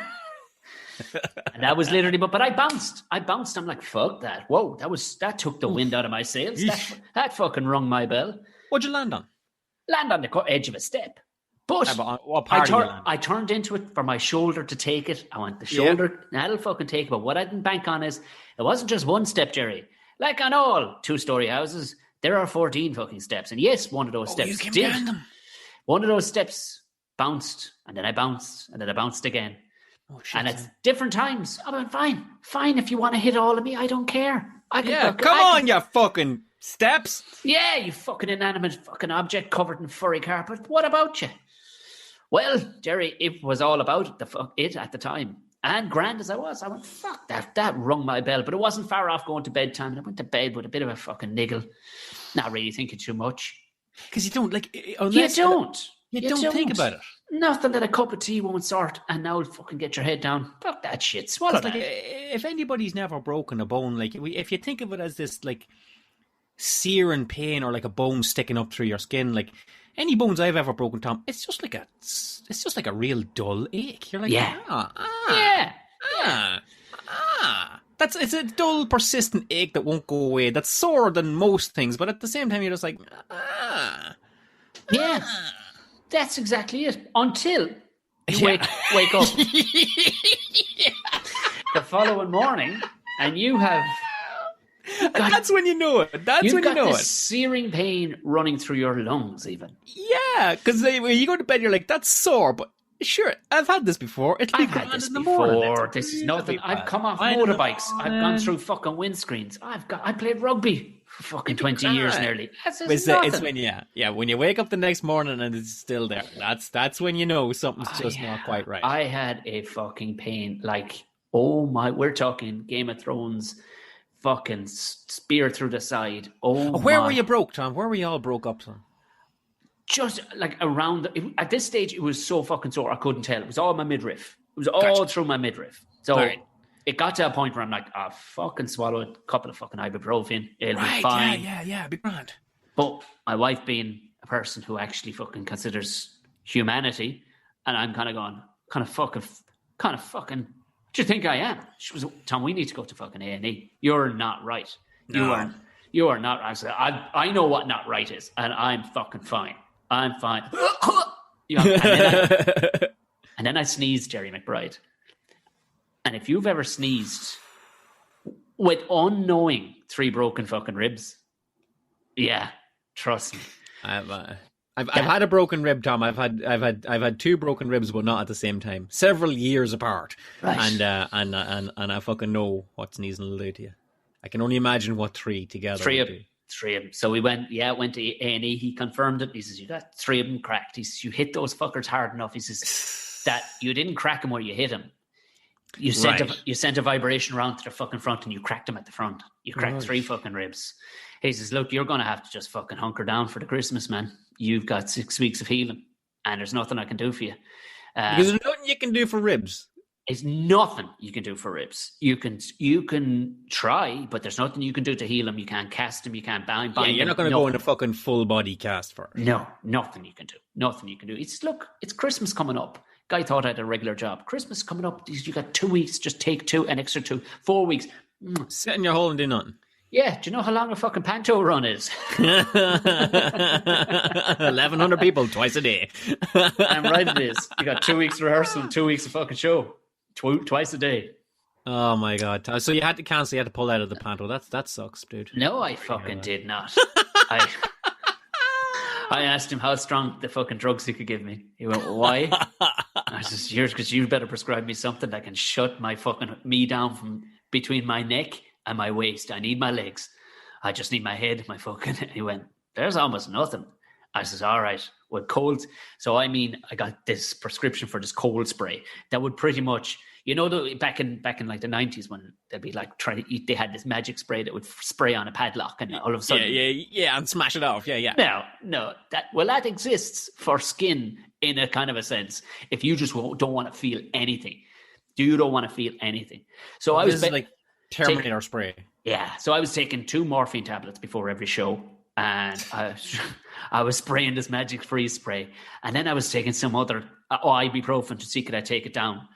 that was literally, but I bounced. I'm like, fuck that. Whoa, that took the wind out of my sails. That fucking rung my bell. What'd you land on? Land on the edge of a step. But I turned into it for my shoulder to take it. I went, the shoulder, that'll fucking take it. But what I didn't bank on is, it wasn't just one step, Gerry. Like on all 2-story houses, there are 14 fucking steps. And yes, one of those steps bounced, and then I bounced, and then I bounced again. Oh, shit. And at different times, I went, fine, if you want to hit all of me, I don't care. Come on, you fucking steps. Yeah, you fucking inanimate fucking object covered in furry carpet. What about you? Well, Gerry, it was all about it at the time. And grand as I was, I went, fuck that. That rung my bell. But it wasn't far off going to bedtime. And I went to bed with a bit of a fucking niggle. Not really thinking too much. Because you don't, like... You don't think about it. Nothing that a cup of tea won't sort. And now fucking get your head down. Fuck that shit. Swallow that. Like, if anybody's never broken a bone, like, if you think of it as this, like, searing pain or like a bone sticking up through your skin, like... Any bones I've ever broken, Tom, it's just like a real dull ache. You're like, It's a dull, persistent ache that won't go away. That's sorer than most things, but at the same time, you're just like, Yeah, that's exactly it. Until you wake up the following morning and you have... That's when you know it. You've got this searing pain running through your lungs, even. Yeah, because when you go to bed, you're like, that's sore, but sure, I've had this before. I've had this before. This is nothing. I've come off motorbikes. I've gone through fucking windscreens. I played rugby for fucking 20 years nearly. It's when you wake up the next morning and it's still there. That's when you know something's just not quite right. I had a fucking pain. Like, oh my, we're talking Game of Thrones. Fucking spear through the side. Where were you broke, Tom? Where were you all broke up, Tom? Just like around... at this stage, it was so fucking sore, I couldn't tell. It was all my midriff. It was all through my midriff. So it got to a point where I'm like, fucking swallow a couple of fucking ibuprofen. It'll be fine. Yeah, be grand. But my wife being a person who actually fucking considers humanity, and I'm kind of going, kind of fucking... What do you think I am? She was, Tom, we need to go to fucking A&E. You're not right. No. You are not right. I said, I know what not right is, and I'm fucking fine. I'm fine. And then I sneezed, Gerry McBride. And if you've ever sneezed with unknowing 3 broken fucking ribs, yeah, trust me. I've had a broken rib, Tom. I've had 2 broken ribs, but not at the same time. Several years apart. Right. And I fucking know what sneezing will do to you. I can only imagine what 3 together. 3 of them. So we went to A&E. He confirmed it. He says, you got 3 of them cracked. He says, you hit those fuckers hard enough. He says that you didn't crack them where you hit them. You sent a vibration around to the fucking front and you cracked them at the front. You cracked 3 fucking ribs. He says, look, you're going to have to just fucking hunker down for the Christmas, man. You've got 6 weeks of healing and there's nothing I can do for you. Because there's nothing you can do for ribs. There's nothing you can do for ribs. You can try, but there's nothing you can do to heal them. You can't cast them. You can't bind them. You're not going to go in a fucking full body cast for it. No, nothing you can do. Nothing you can do. It's Christmas coming up. Guy thought I had a regular job. Christmas coming up. You got 2 weeks. Just take 2, an extra 2, 4 weeks. Sit in your hole and do nothing. Yeah, do you know how long a fucking panto run is? 1,100 people twice a day. I'm right, it is. You got 2 weeks rehearsal and 2 weeks of fucking show. Twice a day. Oh my God. So you had to cancel, you had to pull out of the panto. That sucks, dude. No, I fucking did not. I asked him how strong the fucking drugs he could give me. He went, why? I said, because you better prescribe me something that can shut me down from between my neck and my waist. I need my legs. I just need my head, my fucking... And he went, there's almost nothing. I says, all right, with colds. So I got this prescription for this cold spray that would pretty much, back in like the 90s when they'd be like trying to eat, they had this magic spray that would spray on a padlock and all of a sudden... Yeah, and smash it off, yeah. No, that exists for skin in a kind of a sense. If you just don't want to feel anything. You don't want to feel anything. So I was... This is like Terminator spray. Yeah, so I was taking 2 morphine tablets before every show and I was spraying this magic freeze spray, and then I was taking some other ibuprofen to see could I take it down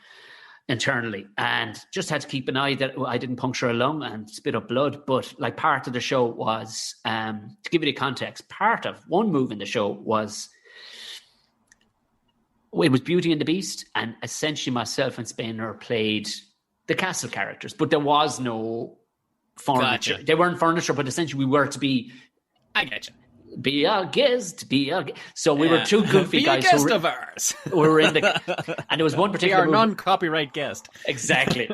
internally, and just had to keep an eye that I didn't puncture a lung and spit up blood. But like part of the show was, to give you the context, part of one move in the show was, it was Beauty and the Beast, and essentially myself and Spainer played the castle characters, but there was no furniture. Gotcha. They weren't furniture, but essentially we were to be... I get you. Be our guest. So we were two goofy guys. Be a guest of ours. We were in and there was one particular. Be our non-copyright guest. Exactly.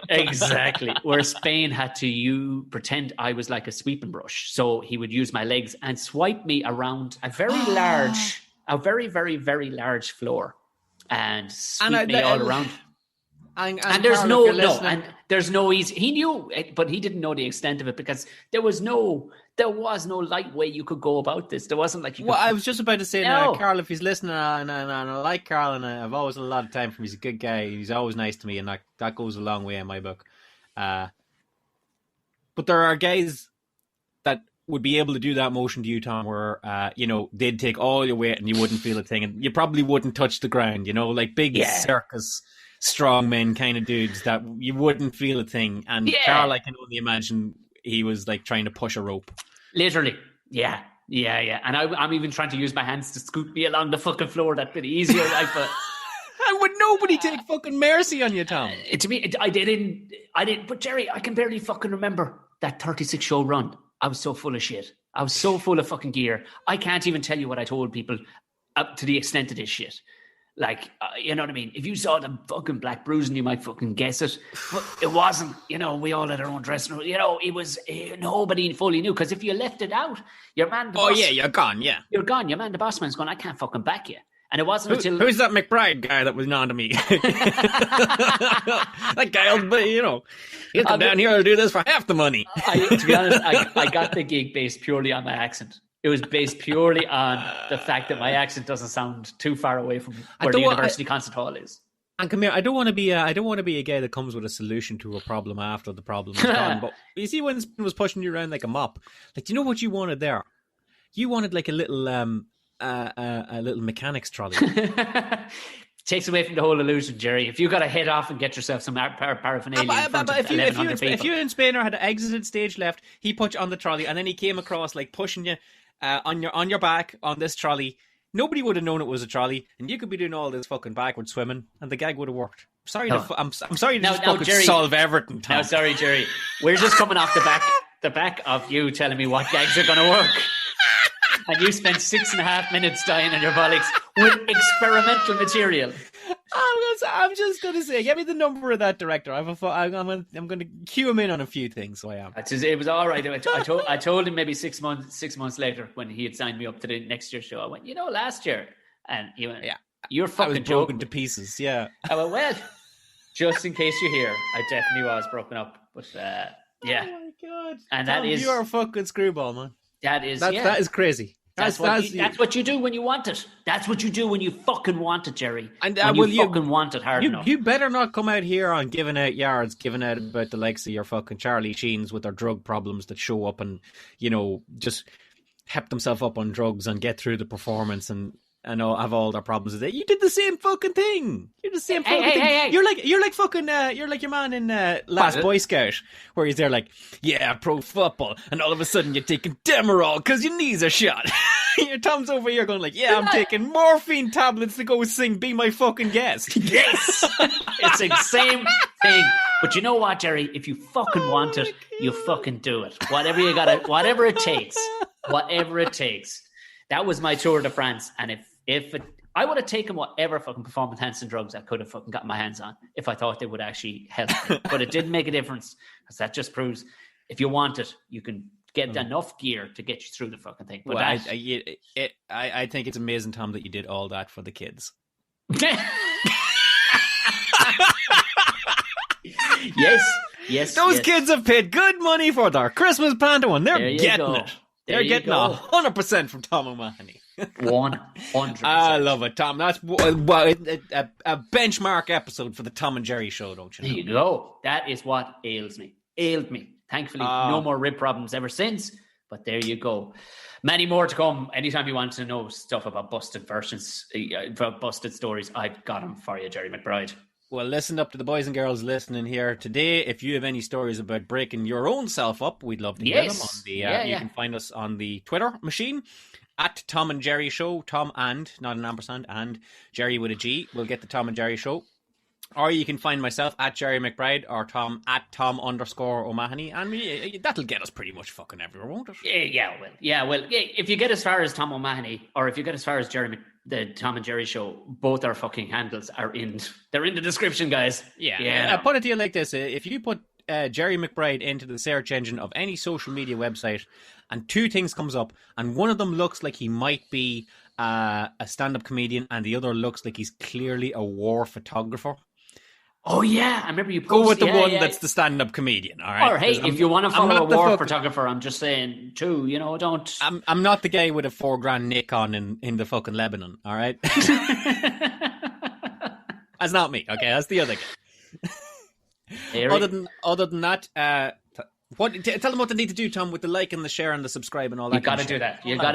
Where Spain had to pretend I was like a sweeping brush, so he would use my legs and swipe me around a very very, very large floor, and sweep me all around. And there's Carl, there's no easy. He knew, but he didn't know the extent of it because there was no light way you could go about this. There wasn't like you. Well, I was just about to say, Carl, if he's listening, and I like Carl, and I've always had a lot of time for him. He's a good guy. He's always nice to me, and that goes a long way in my book. But there are guys that would be able to do that motion to you, Tom, where they'd take all your weight and you wouldn't feel a thing, and you probably wouldn't touch the ground. Like big circus strong men kind of dudes that you wouldn't feel a thing. And Carl, I can only imagine he was like trying to push a rope. Literally. Yeah. And I'm even trying to use my hands to scoot me along the fucking floor that bit easier. But would nobody take fucking mercy on you, Tom? To me, I didn't. But Gerry, I can barely fucking remember that 36 show run. I was so full of shit. I was so full of fucking gear. I can't even tell you what I told people up to the extent of this shit. Like, you know what I mean? If you saw the fucking black bruising, you might fucking guess it. But it wasn't, we all had our own dressing room. It was, nobody fully knew. Because if you left it out, your man... you're gone, yeah. You're gone. Your man, the boss man's going, I can't fucking back you. And it wasn't until... Who's that McBride guy that was on to me? That guy, he'll come down here and do this for half the money. To be honest, I got the gig based purely on my accent. It was based purely on the fact that my accent doesn't sound too far away from where the University Concert Hall is. And come here, I don't want to be a guy that comes with a solution to a problem after the problem is gone. But you see, when Spin was pushing you around like a mop, like, do you know what you wanted there? You wanted like a little mechanics trolley. Takes away from the whole illusion, Gerry. If you got to head off and get yourself some paraphernalia if you and Spainer had exited stage left, he put you on the trolley, and then he came across like pushing you on your back on this trolley. Nobody would have known it was a trolley, and you could be doing all this fucking backward swimming, and the gag would have worked. I'm sorry to just fucking Gerry, solve everything, Tom. No, sorry, Gerry. We're just coming off the back of you telling me what gags are going to work. And you spent 6.5 minutes dying on your bollocks with experimental material. I'm just going to say, get me the number of that director. I'm going to cue him in on a few things. So I am. It was all right. I told him maybe 6 months later when he had signed me up to the next year's show. I went, last year, and he went, yeah, you're fucking broken to pieces. Yeah. I went, well, just in case you hear, I definitely was broken up. But yeah. Oh my god! And Tom, you are a fucking screwball, man. That is crazy. That's what you do when you want it. That's what you do when you fucking want it, Gerry. And you fucking want it hard enough. You better not come out here on giving out yards, giving out about the likes of your fucking Charlie Sheens with their drug problems that show up and, just hep themselves up on drugs and get through the performance and have all their problems with it. You did the same fucking thing. You're the same fucking thing. Hey. You're like your man in Last Boy Scout, where he's there like, yeah, pro football, and all of a sudden you're taking Demerol because your knees are shot. Your Tom's over here going like, yeah, I'm taking morphine tablets to go sing Be My Fucking Guest. Yes! It's the same thing. But you know what, Gerry? If you fucking want it, you fucking do it. Whatever it takes. Whatever it takes. That was my Tour de France, and if I would have taken whatever fucking performance-enhancing drugs I could have fucking gotten my hands on if I thought they would actually help. But it didn't make a difference, because that just proves if you want it, you can get enough gear to get you through the fucking thing. But I think it's amazing, Tom, that you did all that for the kids. Yes. Those kids have paid good money for their Christmas panto, and they're getting it. They're getting 100% from Tom O'Mahony. 100%. I love it, Tom. That's a benchmark episode for the Tom and Gerry show, don't you know? There you go. That is what ailed me. Thankfully, no more rib problems ever since. But there you go. Many more to come. Anytime you want to know stuff about busted versions, busted stories, I've got them for you, Gerry McBride. Well, listen up to the boys and girls listening here today. If you have any stories about breaking your own self up, we'd love to hear them. You can find us on the Twitter machine at Tom and Gerry Show. Tom and, not an ampersand, and Gerry with a G. We'll get the Tom and Gerry Show. Or you can find myself at Gerry McBride or Tom at Tom_O'Mahony, and that'll get us pretty much fucking everywhere, won't it? Yeah, well, if you get as far as Tom O'Mahony, or if you get as far as the Tom and Gerry Show, both our fucking handles they're in the description, guys. Yeah. Put it to you like this: if you put Gerry McBride into the search engine of any social media website, and two things comes up, and one of them looks like he might be a stand-up comedian, and the other looks like he's clearly a war photographer. Oh yeah, I remember you posted. Go with the one that's the stand-up comedian, all right? Or hey, if you want to follow a war photographer, I'm just saying too. Don't. I'm not the guy with a $4,000 Nikon in the fucking Lebanon, all right? That's not me. Okay, that's the other guy. Other than that, tell them what they need to do, Tom, with the like and the share and the subscribe and all that. You got to do that. You got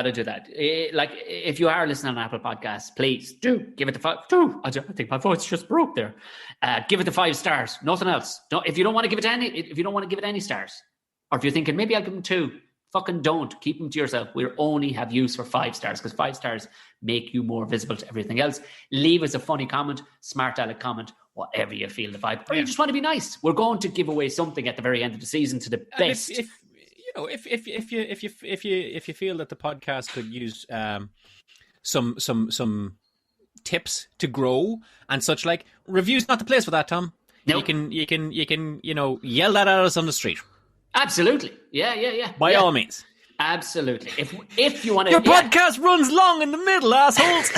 to do that. Like, if you are listening on Apple Podcasts, please do give it the 5. I think my voice just broke there. Give it the 5 stars. Nothing else. If you don't want to give it any stars, or if you're thinking maybe I'll give them 2, fucking don't. Keep them to yourself. We only have use for 5 stars because 5 stars make you more visible to everything else. Leave us a funny comment, smart aleck comment, whatever you feel the vibe. Or you just want to be nice. We're going to give away something at the very end of the season to the best. If you feel that the podcast could use some tips to grow and such, like, reviews not the place for that, Tom. Nope. You can yell that at us on the street. Absolutely. Yeah. By all means. Absolutely. If you want to... Your podcast runs long in the middle, assholes.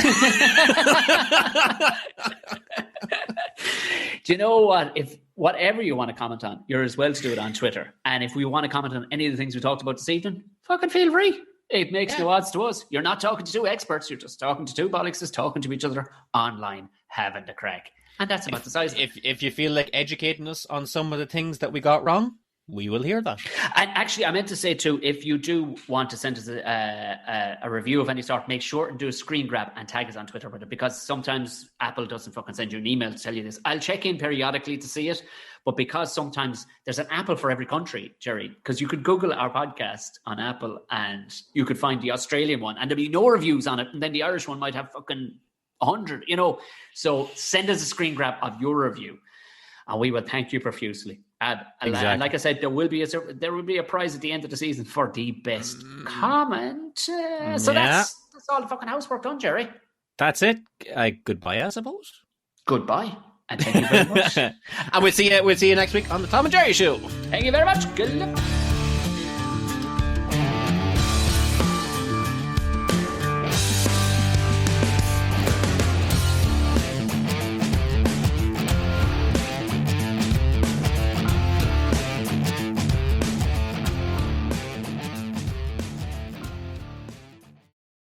Do you know what? If whatever you want to comment on, you're as well to do it on Twitter. And if we want to comment on any of the things we talked about this evening, fucking feel free. It makes no odds to us. You're not talking to 2 experts. You're just talking to 2 bollocks talking to each other online, having the crack. And that's about the size of it. If you feel like educating us on some of the things that we got wrong, we will hear that. And actually, I meant to say too, if you do want to send us a review of any sort, make sure and do a screen grab and tag us on Twitter with it, because sometimes Apple doesn't fucking send you an email to tell you this. I'll check in periodically to see it, but because sometimes there's an Apple for every country, Gerry, because you could Google our podcast on Apple and you could find the Australian one and there'll be no reviews on it, and then the Irish one might have fucking 100, So send us a screen grab of your review and we will thank you profusely. Exactly. And like I said, there will be a prize at the end of the season for the best comment. So that's all the fucking housework done, Gerry. That's it. Goodbye, I suppose. Goodbye, and thank you very much. And we'll see you next week on the Tom and Gerry Show. Thank you very much. Good luck.